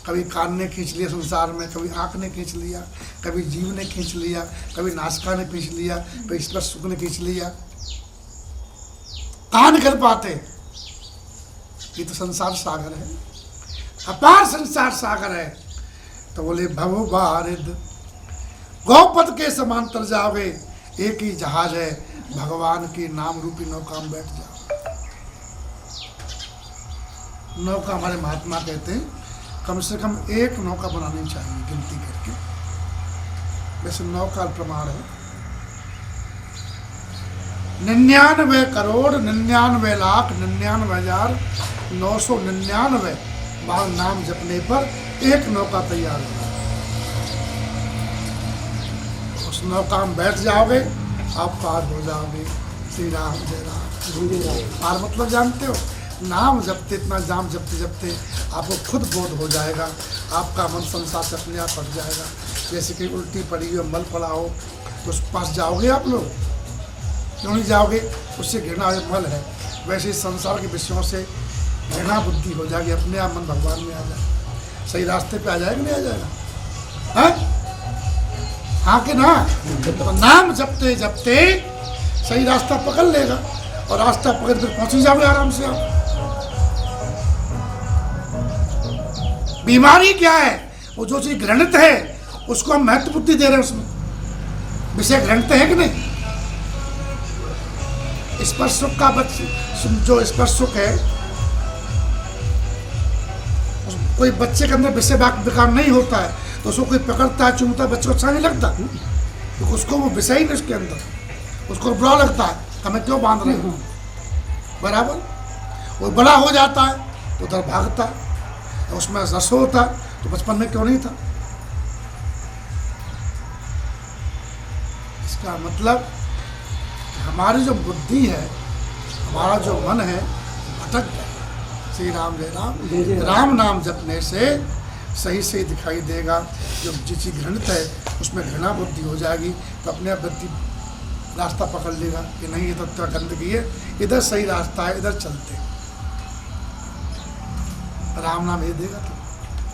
कभी कान ने खींच लिया संसार में, कभी आँख ने खींच लिया, कभी जीव ने खींच लिया, कभी नासिका ने खींच लिया, कभी स्पर्श सुख ने खींच लिया। कहाँ निकल पाते? ये तो संसार सागर है, अपार संसार सागर है। तो बोले भवो बारिद, गौपद के समांतर जाओगे, एक ही जहाज है, भगवान की नाम रूपी नौका में बैठ जाओ। नौका हमारे महात्मा कहते हैं कम से कम एक नौका बनानी चाहिए गिनती करके। वैसे नौका प्रमाण है 99 करोड़ 99 लाख 99,999 बार नाम जपने पर एक नौका तैयार होगा। उस नौका में बैठ जाओगे, आप पार हो जाओगे। श्री राम जय राम। पार मतलब जानते हो? नाम जपते, इतना नाम जपते जपते आपको खुद बोध हो जाएगा, आपका मन संसार से अपने आप हट जाएगा। जैसे कि उल्टी पड़ी हो, मल पड़ा हो, तो उस पास जाओगे आप लोग? क्यों नहीं जाओगे? उससे घृणा मल है। वैसे इस संसार के विषयों से घृणा बुद्धि हो जाएगी, अपने आप मन भगवान में आ जाएगा, सही रास्ते पे आ जाएगा, नहीं आ जाएगा? हाँ कि ना? तो नाम जपते जपते सही रास्ता पकड़ लेगा, और रास्ता पकड़ कर पहुंच जाओगे आराम से आप। बीमारी क्या है? वो जो चीज घृणित है उसको हम महत्व बुद्धि दे रहे हैं, उसमें विषय घृणित है कि नहीं? स्पर्श सुख का जो स्पर्श सुख है, कोई बच्चे के अंदर विषय विकार नहीं होता है तो उसको कोई पकड़ता है, चूमता है, बच्चे को अच्छा नहीं लगता, तो उसको वो विषय ही नहीं उसके अंदर, उसको बुरा लगता है, हमें क्यों बांध रहे हो, बराबर। वो बड़ा हो जाता है तो उधर भागता है, उसमें रस होता है तो बचपन में क्यों नहीं था। इसका मतलब हमारी जो बुद्धि है, हमारा जो मन है भटक गया। श्री राम जय राम। राम नाम जपने से सही सही दिखाई देगा। जो जिस चीज घृणित है उसमें घृणा बुद्धि हो जाएगी तो अपने आप व्यक्ति रास्ता पकड़ लेगा कि नहीं ये तो गंदगी है, इधर सही रास्ता है, इधर चलते। राम नाम ये देगा तो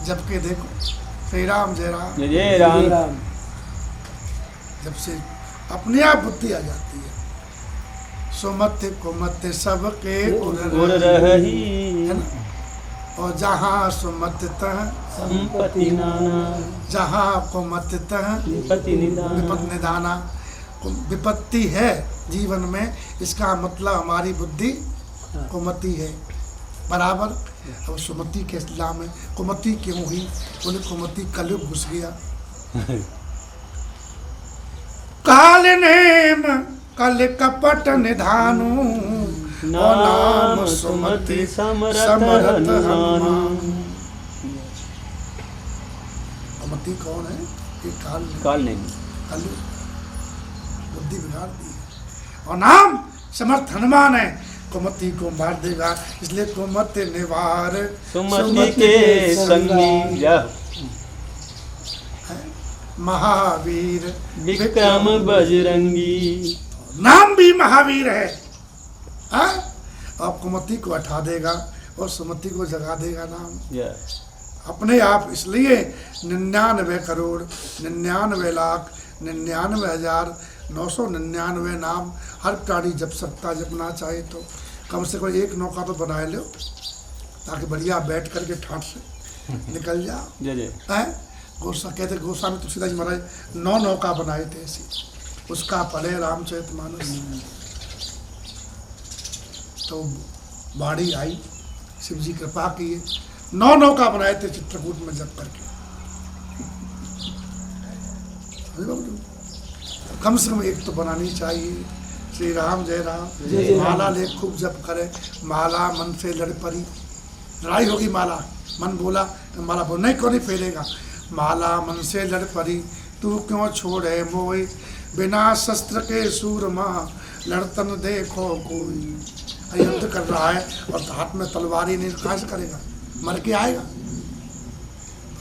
जब के देखो। श्री राम जय राम। जय राम। जब से अपने आप बुद्धि आ जाती है, सुमति कुमति सबके उड़ रही है ना। और जहाँ सुमति तह संपत्ति नाना, जहाँ कुमति तह विपत्ति निदाना। विपत्ति निदाना। विपत्ति है जीवन में, इसका मतलब हमारी बुद्धि कुमति है, बराबर। अब सुमति के इस्लाम में कुमति क्यों हुई, बोले कुमति कलयुग घुस गया। काल नेम कल कपट निधानु, नाम सुमति समरथ हनुमान। कुमति कौन है? ये काल नहीं, कलयुग बुद्धि बिगाड़ दी है। और नाम समर्थ हनुमान है, कुमति को मार देगा। इसलिए कुमति निवार सुमति के संगी। महावीर विक्रम बजरंगी। नाम भी महावीर है, और कुमति को हटा देगा और सुमति को जगा देगा नाम अपने आप। इसलिए 99 करोड़ 99 लाख 99,999 नाम हर प्राणी जप सकता, जपना चाहे तो कम से कम एक नौका तो बना लो ताकि बढ़िया बैठ करके ठाट से निकल जाओ। है गोसा कहते, गोस्वामी तुलसीदास महाराज 9 नौका बनाए थे ऐसी, उसका पढ़े रामचरितमानस। तो बाड़ी आई, शिव जी कृपा किए, 9 नौका बनाए थे चित्रकूट में जप करके। कम से कम एक तो बनानी चाहिए। श्री राम जय राम। माला ले खूब जप करे, माला मन से लड़ परी। लड़ाई होगी माला, मन बोला तो माला बोल नहीं, क्यों नहीं फैलेगा। माला मन से लड़ परी, तू क्यों छोड़े मोई, बिना शस्त्र के सूरमा लड़तन देखो कोई। युद्ध कर रहा है और हाथ में तलवार ही नहीं, कहाँ से करेगा, मर के आएगा।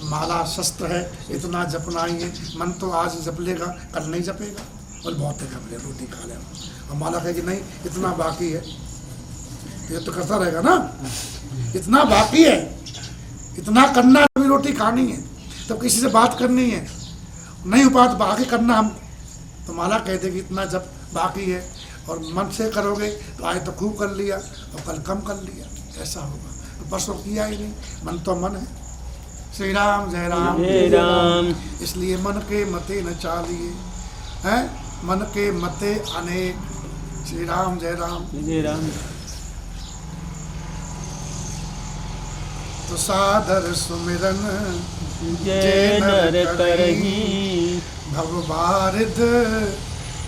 माला शस्त्र है, इतना जपना ही है। मन तो आज जप लेगा, कल नहीं जपेगा, और बहुत है कमरे रोटी खा ले। और माला कहेगी नहीं इतना बाकी है, ये तो करता रहेगा ना, इतना बाकी है, इतना करना, अभी रोटी खानी है, तब किसी से बात करनी है, नहीं हो पाया तो बाकी करना हम। तो माला कह देगी इतना जब बाकी है, और मन से करोगे तो आज तो खूब कर लिया और कल कम कर लिया, ऐसा होगा। तो परसों किया ही नहीं, मन तो मन है। श्री राम जय राम। जय राम। इसलिए मन के मते न चालिए, हैं मन के मते अनेक। श्री राम जय राम। जय राम। तो सादर सुमिरन जय नर करही, भवबारिद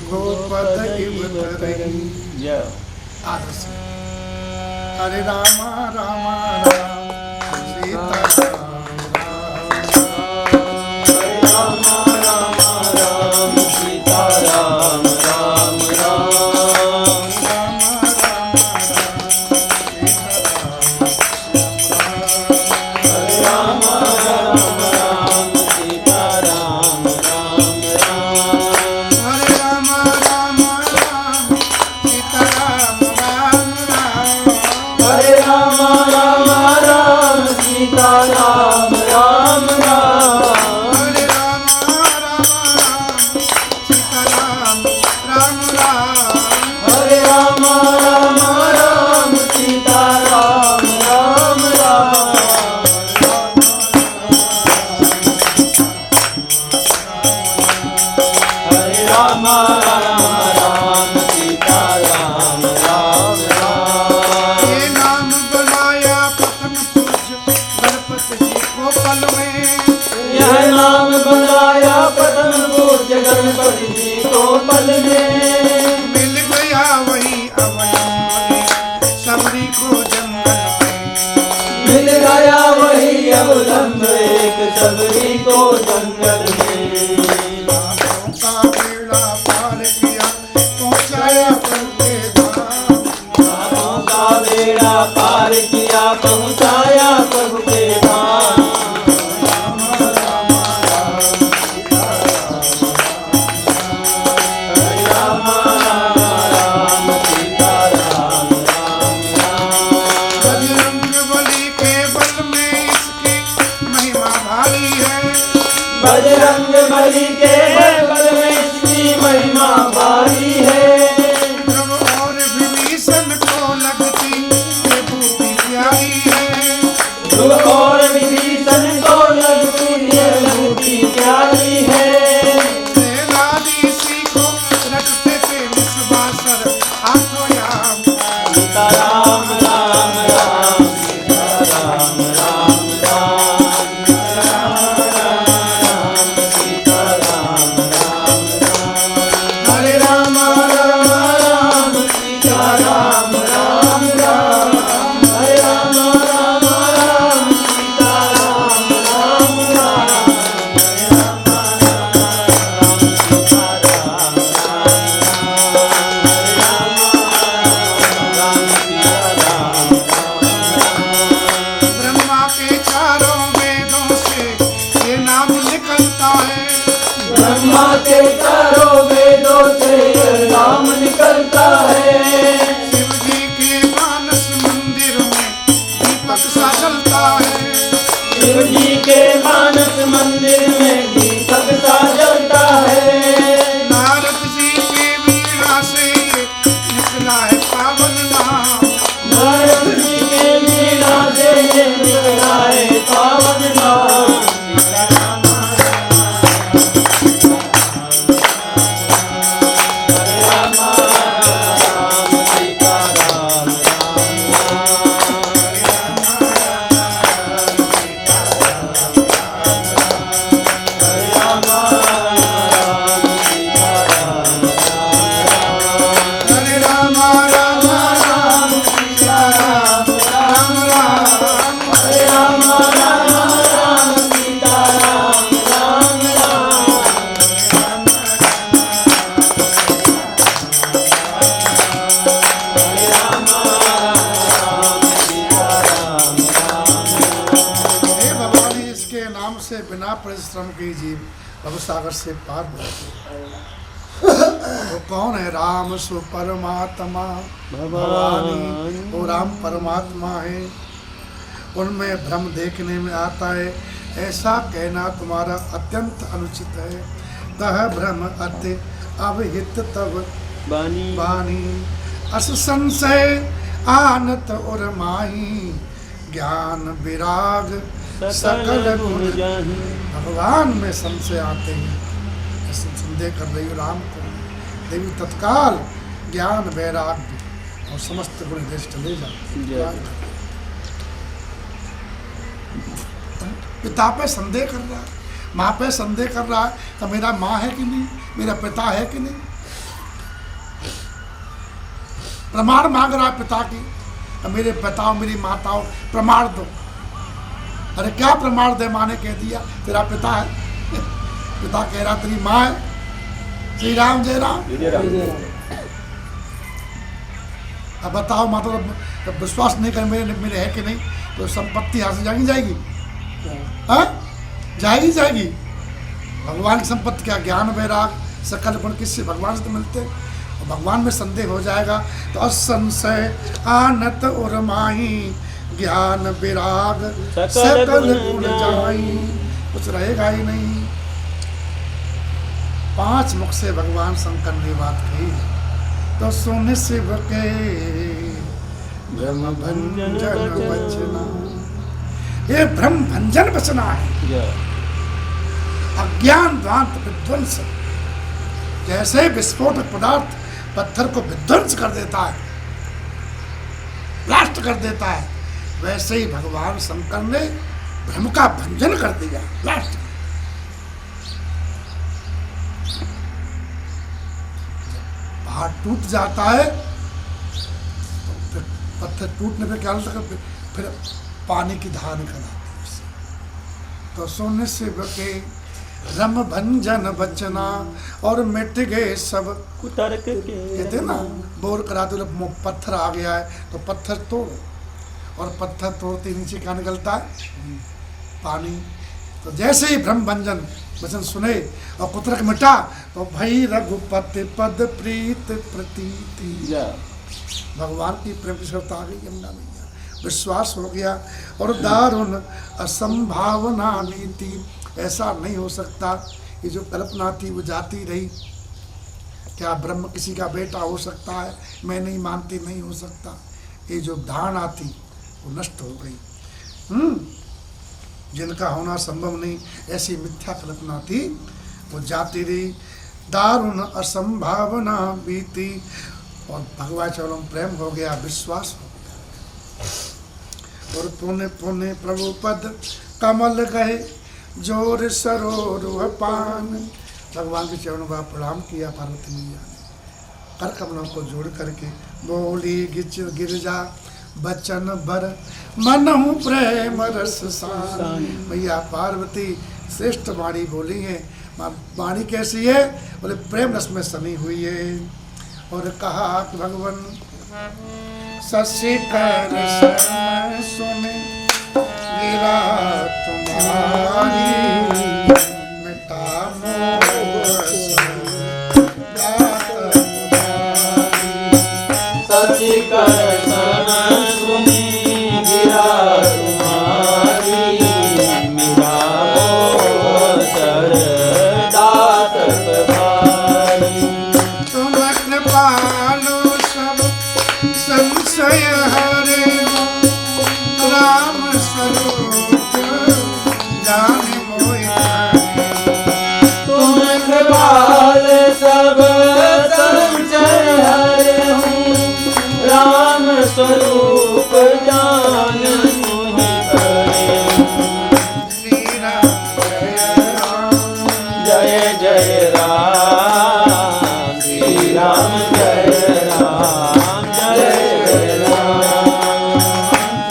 गोपद इव तरही। जय। आदर से हरे रामा रामा राम सीता सीता में। मिल गया वही अवलंबन सबरी को जंगल में। मिल गया वही अवलंब एक सबरी को जंगल में। पापों का बेड़ा पार किया पहुंचाया प्रभु के धाम। पापों का बेड़ा पार किया पहुंचाया प्रभु के धाम। बजरंग बली के बल में इसकी महिमा भारी है। बजरंग बली के बल में इसकी महिमा भारी है। जब और विभीषण को लगती ये बूटी प्यारी है। जब और विभीषण को लगती ये बूटी प्यारी है। सी को रखते थे निस्वासर हाथों याम। सीता राम राम राम सीता राम राम राम सीता राम राम राम हरे राम राम राम सीता राम राम राम हरे राम राम राम सीता राम राम राम हरे राम राम सीता राम ब्रह्मा के चारों वेदों से ये नाम निकलता है। ब्रह्मा के चारों वेदों से ये नाम निकलता है। शिव जी के मानस मंदिर में दीपक सा जलता है। शिव जी के मानस मंदिर में दीपक सा जलता है। नारद जी के वीणा से ये निकला है पावन नाम। नारद जी के वीणा से ये निकला है पावन नाम। सीता राम हरे राम राम सीता राम हरे राम राम सीता राम हरे राम राम राम सीता राम राम राम। हरे राम राम राम सीता राम राम राम हरे राम राम सीता राम राम हे भगवान इसके नाम से बिना परिश्रम के जीव भवसागर से पार हो। वो कौन है? राम सो परमात्मा भवानी। वो राम परमात्मा है, उनमें भ्रम देखने में आता है। ऐसा कहना तुम्हारा अत्यंत अनुचित है। तह भ्रम अति अवहित तब बानी बानी अस संशय आनत और माही ज्ञान विराग सकल गुण जाही। भगवान में संशय आते हैं। ऐसे संदेह कर रही हो राम को, देवी तत्काल ज्ञान वैराग्य और समस्त गुण देश चले जाते जय। हैं। पिता पे संदेह कर रहा है, माँ पे संदेह कर रहा है, तो मेरा माँ है कि नहीं, मेरा पिता है कि नहीं। प्रमाण मांग रहा है पिता की, तो मेरे पिताओं मेरी माताओं प्रमाण दो। अरे क्या प्रमाण दे? माँ ने कह दिया तेरा पिता है। पिता कह रहा तेरी माँ है। श्री राम जय राम। अब बताओ माता जब विश्वास नहीं कर मेरे मेरे है कि नहीं, तो संपत्ति यहाँ से जाएगी जाएगी, हाँ जाएगी जाएगी। भगवान की संपत्ति क्या? ज्ञान वैराग सकल गुण किससे? भगवान से तो मिलते हैं। और भगवान में संदेह हो जाएगा तो असंशय आनत और माही ज्ञान विराग सकल गुण जाई, कुछ रहेगा ही नहीं। 5 मुख से भगवान शंकर ने बात कही, तो सुन शिव के ब्रह्म भंजन बचना। ये ब्रह्म भंजन बचना है। अज्ञान ध्वांत विध्वंस, जैसे विस्फोटक पदार्थ पत्थर को विध्वंस कर देता है, ब्लास्ट कर देता है, वैसे ही भगवान शंकर ने भ्रम का भंजन कर दिया, ब्लास्ट। टूट जाता है तो फिर पत्थर टूटने पे क्या होता है, फिर पानी की धार निकल आती है उससे। तो सोने से बके रम भंजन बचना और मिट गए सब कुतर्क के कहते हैं ना, बोर करा दो, पत्थर आ गया है तो पत्थर तोड़ो, और पत्थर तोड़ते नीचे क्या निकलता है, पानी। तो जैसे ही ब्रह्म भंजन वचन सुने और कुतर्क मिटा तो भई रघुपति पद प्रीत प्रतीति, भगवान की प्रेम की श्रद्धा आ गई यमुना मैया, विश्वास हो गया। और दारुण असंभावना नीति, ऐसा नहीं हो सकता, ये जो कल्पना थी वो जाती रही, क्या ब्रह्म किसी का बेटा हो सकता है, मैं नहीं मानती, नहीं हो सकता, ये जो धारणा थी वो नष्ट हो गई। जिनका होना संभव नहीं, ऐसी मिथ्या कल्पना थी वो जाती रही। दारुण असंभावना बीती, और भगवान चरणों में प्रेम हो गया, विश्वास हो गया। और पुण्य पुण्य प्रभु पद कमल गए जोर सरोरुह पान, भगवान के चरणों का प्रणाम किया पार्वती मैया ने, कर कमलों को जोड़ करके बोली गिरजा बचन बर मनहु प्रेम रस सान। मैया पार्वती श्रेष्ठ वाणी बोली है। वाणी कैसी है, बोले प्रेम रस में सनी हुई है। और कहा कि भगवान शशिकर शरण सुने गिरा तुम्हारी, मिटा मोह दात तुम्हारी। शशिकर शरण सुनी गिरा तुम्हारी, मिटा मोह सर दात तुम्हारी। तुम कृपालु सब संशय हरे, राम स्वरूप जाने मोहि हरे। तुम कृपाल सब संशय हरे हूँ, राम स्वरूप जान मुहि करे। श्री राम जय राम, जय जय राम, श्री राम जय राम, जय जय राम,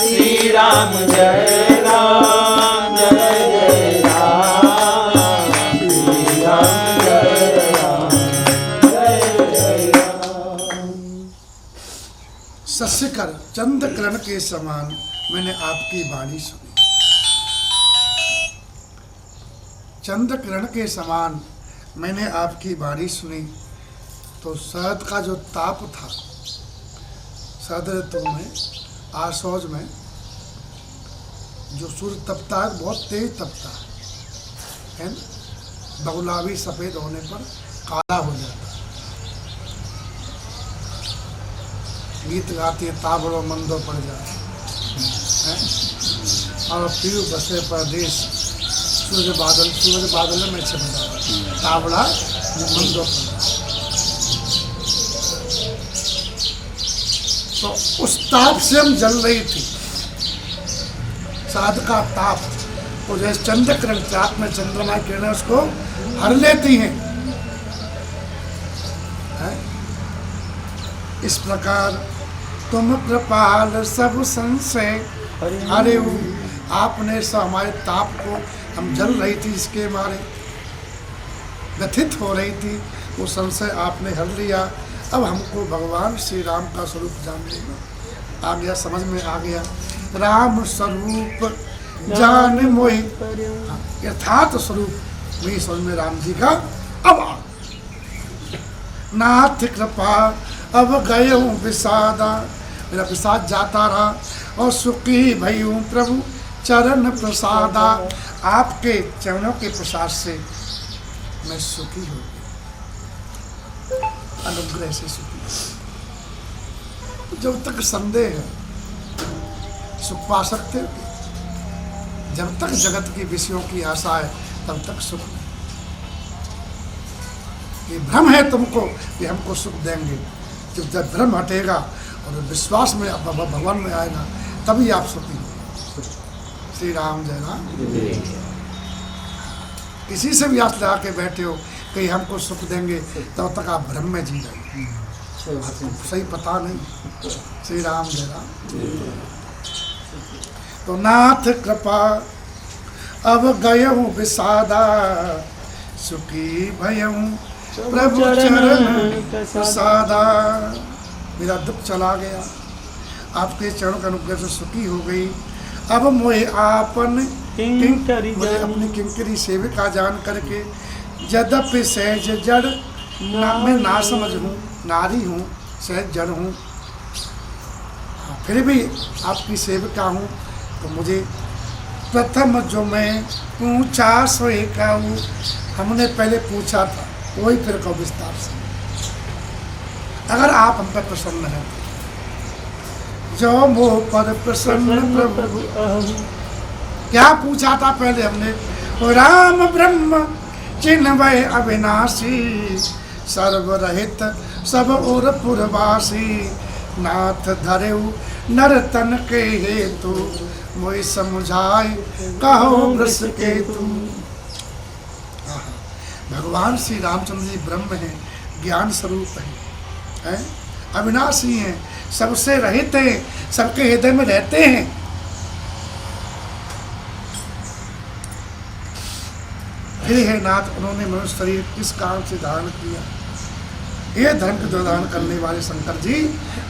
श्री राम जय राम, जय जय राम, श्री राम जय राम, जय जय राम। शशिकर चंद्रकिरण के समान मैंने आपकी वाणी सुनी, चंद्रकिरण के समान मैंने आपकी वाणी सुनी। तो शरद का जो ताप था, शरद ऋतु में आसौज में जो सूर्य तपता है, बहुत तेज तपता है ना, बगुलाबी सफ़ेद होने पर काला हो जाता है। गीत गाती है ताबड़ो मंदो पड़ जाए, और पीयू बसे परदेश, सूर्य बादल में छिप जाए, ताबड़ा मंदो पड़ जाए। तो उस ताप से हम जल रही थी, साध का ताप, तो जैसे चंद्रकिरण चाप में चंद्रमा की किरणें उसको हर लेती हैं, इस प्रकार तुम कृपाल सब संशय हरे हो। आपने सब हमारे ताप को, हम जल रही थी इसके मारे, व्यथित हो रही थी, वो संशय आपने हर लिया। अब हमको भगवान श्री राम का स्वरूप जानने में आ गया, समझ में आ गया। राम स्वरूप जान मोहि, यथार्थ स्वरूप मेरी समझ में राम जी का अब आ। नाथ कृपा अब गए हूँ विषादा, मेरा विषाद जाता रहा, और सुखी भई हूँ प्रभु चरण प्रसादा। आपके चरणों के प्रसाद से मैं सुखी हो गया, अनुग्रह से सुखी। जब तक संदेह है सुख पा सकते हो, जब तक जगत के विषयों की आशा है तब तक सुख नहीं। ये भ्रम है तुमको कि हमको सुख देंगे, जब भ्रम हटेगा और विश्वास में भगवान में आएगा तभी आप सुखी हो। श्री राम जय राम। किसी से भी आस लगा के बैठे हो कि हमको सुख देंगे, तब तक आप भ्रम में जी रहे हो। सही पता नहीं। श्री राम जय राम। तो नाथ कृपा अब गयऊँ विषादा, सुखी भयऊँ प्रभु चरण प्रसादा। मेरा दुख चला गया, आपके चरण के अनुग्रह से सुखी हो गई। अब मोहे आपन किंकरी मुझे अपनी किंकरी सेविका जान करके, यद्यपि सहज जड़ मैं ना समझ हूँ, नारी हूँ, सहज जड़ हूँ, फिर भी आपकी सेविका हूँ। तो मुझे प्रथम जो मैं पूछा सोए कहूँ, हमने पहले पूछा था वही फिर कहो विस्तार से। अगर आप हम पर प्रसन्न हैं, जो मोह पर प्रसन्न प्रभु। क्या पूछा था पहले हमने? ओ राम ब्रह्म चिन्हवै अविनाशी, सर्वरहित सब और पुरवासी। नाथ धरेउ नर तन के हेतु, मोहि समझाए कहो वृष केतु। भगवान श्री रामचंद्र जी ब्रह्म हैं, ज्ञान स्वरूप हैं, अविनाशी हैं, सबसे रहित हैं, सबके हृदय में रहते हैं। फिर हे नाथ, उन्होंने मनुष्य शरीर किस कारण से धारण किया? ये धर्म को धारण करने वाले शंकर जी,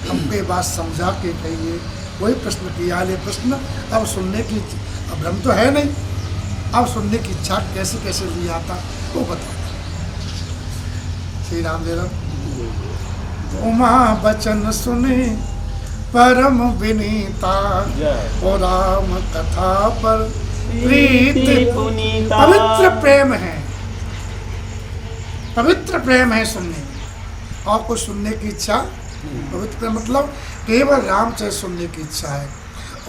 हमको ये बात समझा के कहिए। वही प्रश्न किया, ये प्रश्न अब सुनने की, अब भ्रम तो है नहीं, अब सुनने की इच्छा कैसे कैसे लिया था वो बता। श्री राम जय राम। उमा बचन सुने परम विनीता, और राम कथा पर प्रीति पुनीता। पवित्र प्रेम है, पवित्र प्रेम है सुनने, और कुछ सुनने की इच्छा। पवित्र प्रेम मतलब केवल रामचरित सुनने की इच्छा है,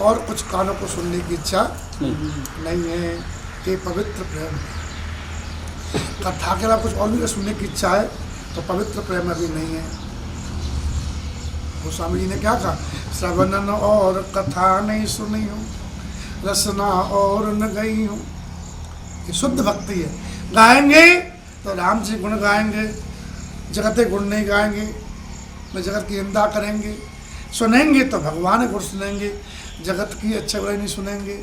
और कुछ कानों को सुनने की इच्छा नहीं है। ये पवित्र प्रेम है। कथा के अलावा कुछ और भी सुनने की इच्छा है तो पवित्र प्रेम अभी नहीं है। गोस्वामी जी ने क्या कहा? श्रवणन और कथा नहीं सुनी हूँ, रसना और न गई हूँ। ये शुद्ध भक्ति है। गाएंगे तो राम जी गुण गाएंगे, जगत गुण नहीं गाएंगे, न जगत की निंदा करेंगे। सुनेंगे तो भगवान गुण सुनेंगे, जगत की अच्छे बुराई नहीं सुनेंगे।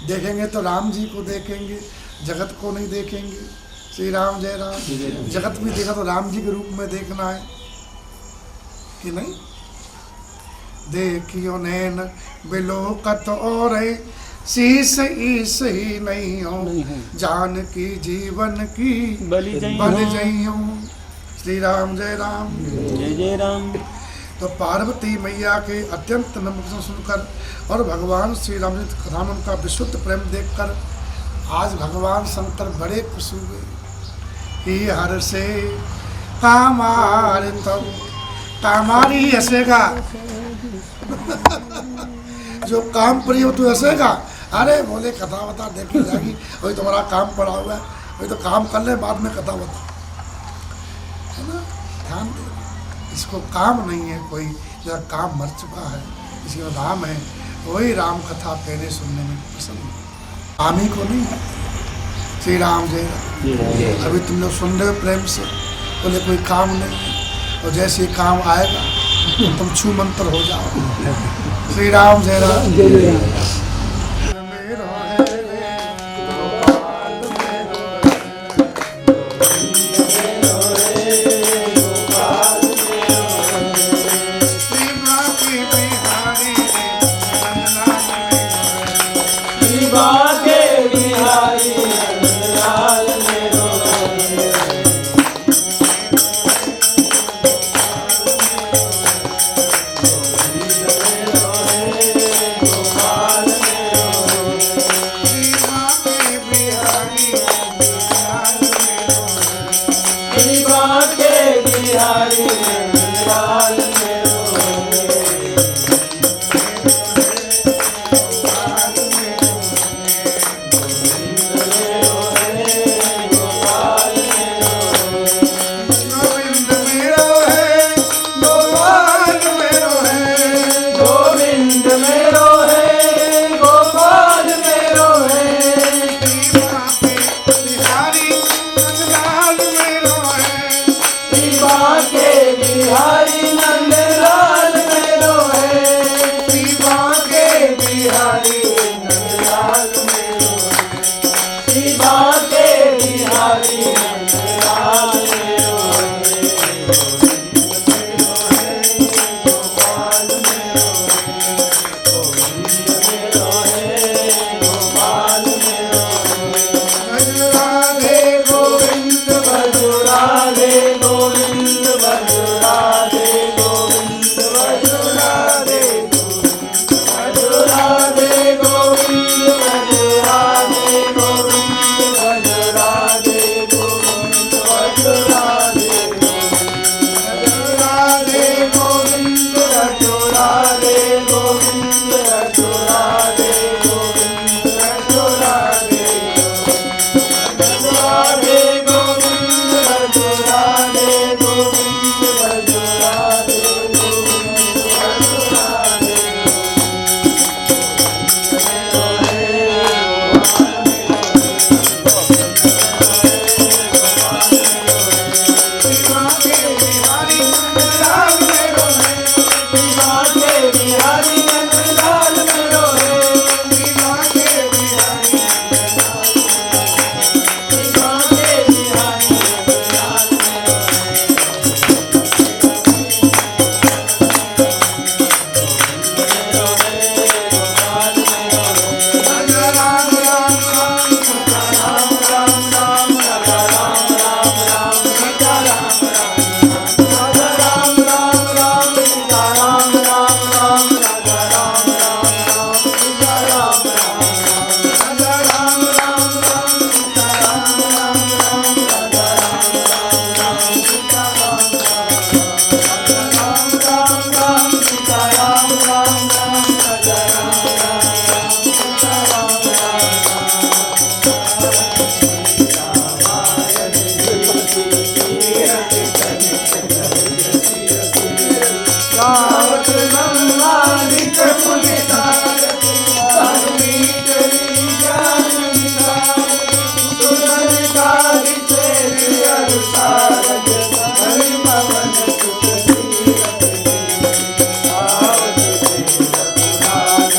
देखेंगे तो राम जी को देखेंगे, जगत को नहीं देखेंगे। श्री राम जय राम। जगत भी देखा तो राम जी के रूप में देखना है कि नहीं? देखियो नैन बिलोकत और शीस ईस ही नहीं हो, जान की जीवन की बलि जई हो। श्री राम जय राम। जय जय राम। तो पार्वती मैया के अत्यंत नम्र सुनकर और भगवान श्री राम जी कथा में उनका विशुद्ध प्रेम देखकर आज भगवान शंकर बड़े खुश हुए। ही हर से कामार तब, कामारी हंसेगा जो काम प्रिय हो तो हंसेगा। अरे बोले कथा बता देखी जाएगी, वही तुम्हारा काम पड़ा हुआ है, वही तो काम कर ले, बाद में कथा बता, है ना? ध्यान दे, इसको काम नहीं है कोई, जरा काम मर चुका है, इसी में राम है, वही राम कथा पहले सुनने में पसंद है, राम ही को नहीं। श्री राम जय राम। अभी तुम लोग सुन रहे हो प्रेम से, बोले कोई काम नहीं है, और जैसे ही काम आएगा तुम छू मंत्र हो जाओ। श्री राम जय राम। जय राम। गोपाल विभा के बिहारी नंदलाल मेरो है गोपाल मेरो है गोपाल मेरो राधे गोविंद भज राधे गोविंद भज राधे गोविंद भज राधे भज राधे गोविंद भज राधे गोविंद भज राधे गोविंद भज राधे राधे गोविंद भज राधे गोविंद भज राधे गोविंद भज राधे राधे गोविंद भज राधे गोविंद भज राधे गोविंद भज राधे विभा के बिहारी नंदलाल मेरो है विभा के बिहारी नंदलाल मेरो है विभा के बिहारी विभा के बिहारी नंदलाल मेरो राम राम राम राम राम राम राजा राम राम राम सीता राम राजा राम राम राम सीता राम राम राम राजा राम राम राम सीता राम राम राजा राम राम राम सीता राम राम राम राजा राम राम राम सीता राम राम राम राम राम सीता राम राम राम राजा राम राम राम सीता राम रावत ब्रह्मांडिक मुनितार सर्वीत विज्ञान विचार सुदन कारि तेरे अनुसार हरि पवन सुत तीरथ आवत तेज पुराण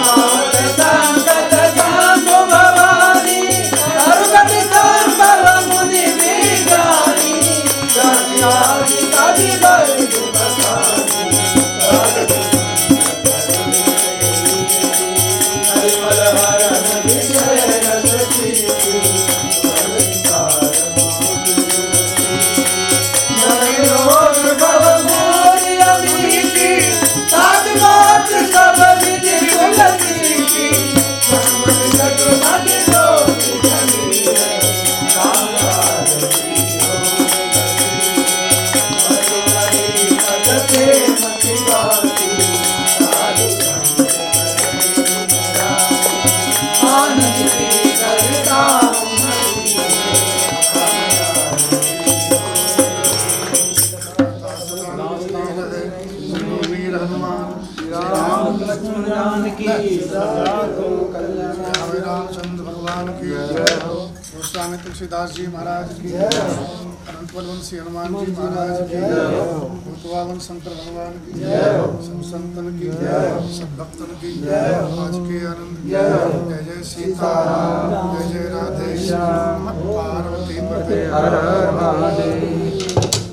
अर्थ संकट शांत भवानी अरुगत संभव मुनि विज्ञानी सत्यादि कवि वर्ग बखानी हरिवल हरण विषय रस कीर्ति नरोग भव मोरि अमीति साध मात्र सब विधि कुलती की जन्मत जग मत लोक जनी है कांगार की हो गति मदते मति बाती साधु संत करें आनंद की करता वीर हनुमान राम लक्ष्मण जानकी हरे रामचंद्र भगवान की जय हो। गोस्वामी तुलसीदास जी महाराज की जय हो। अनंतवंशी हनुमान जी महाराज की जय हो। भूतवावन शंकर भगवान की जय हो। सब संतन की जय हो। सब भक्तन की जय हो। आज के आनंद की जय हो। जय जय सीताराम जय जय राधे श्याम पार्वती पते हर हर महादेव।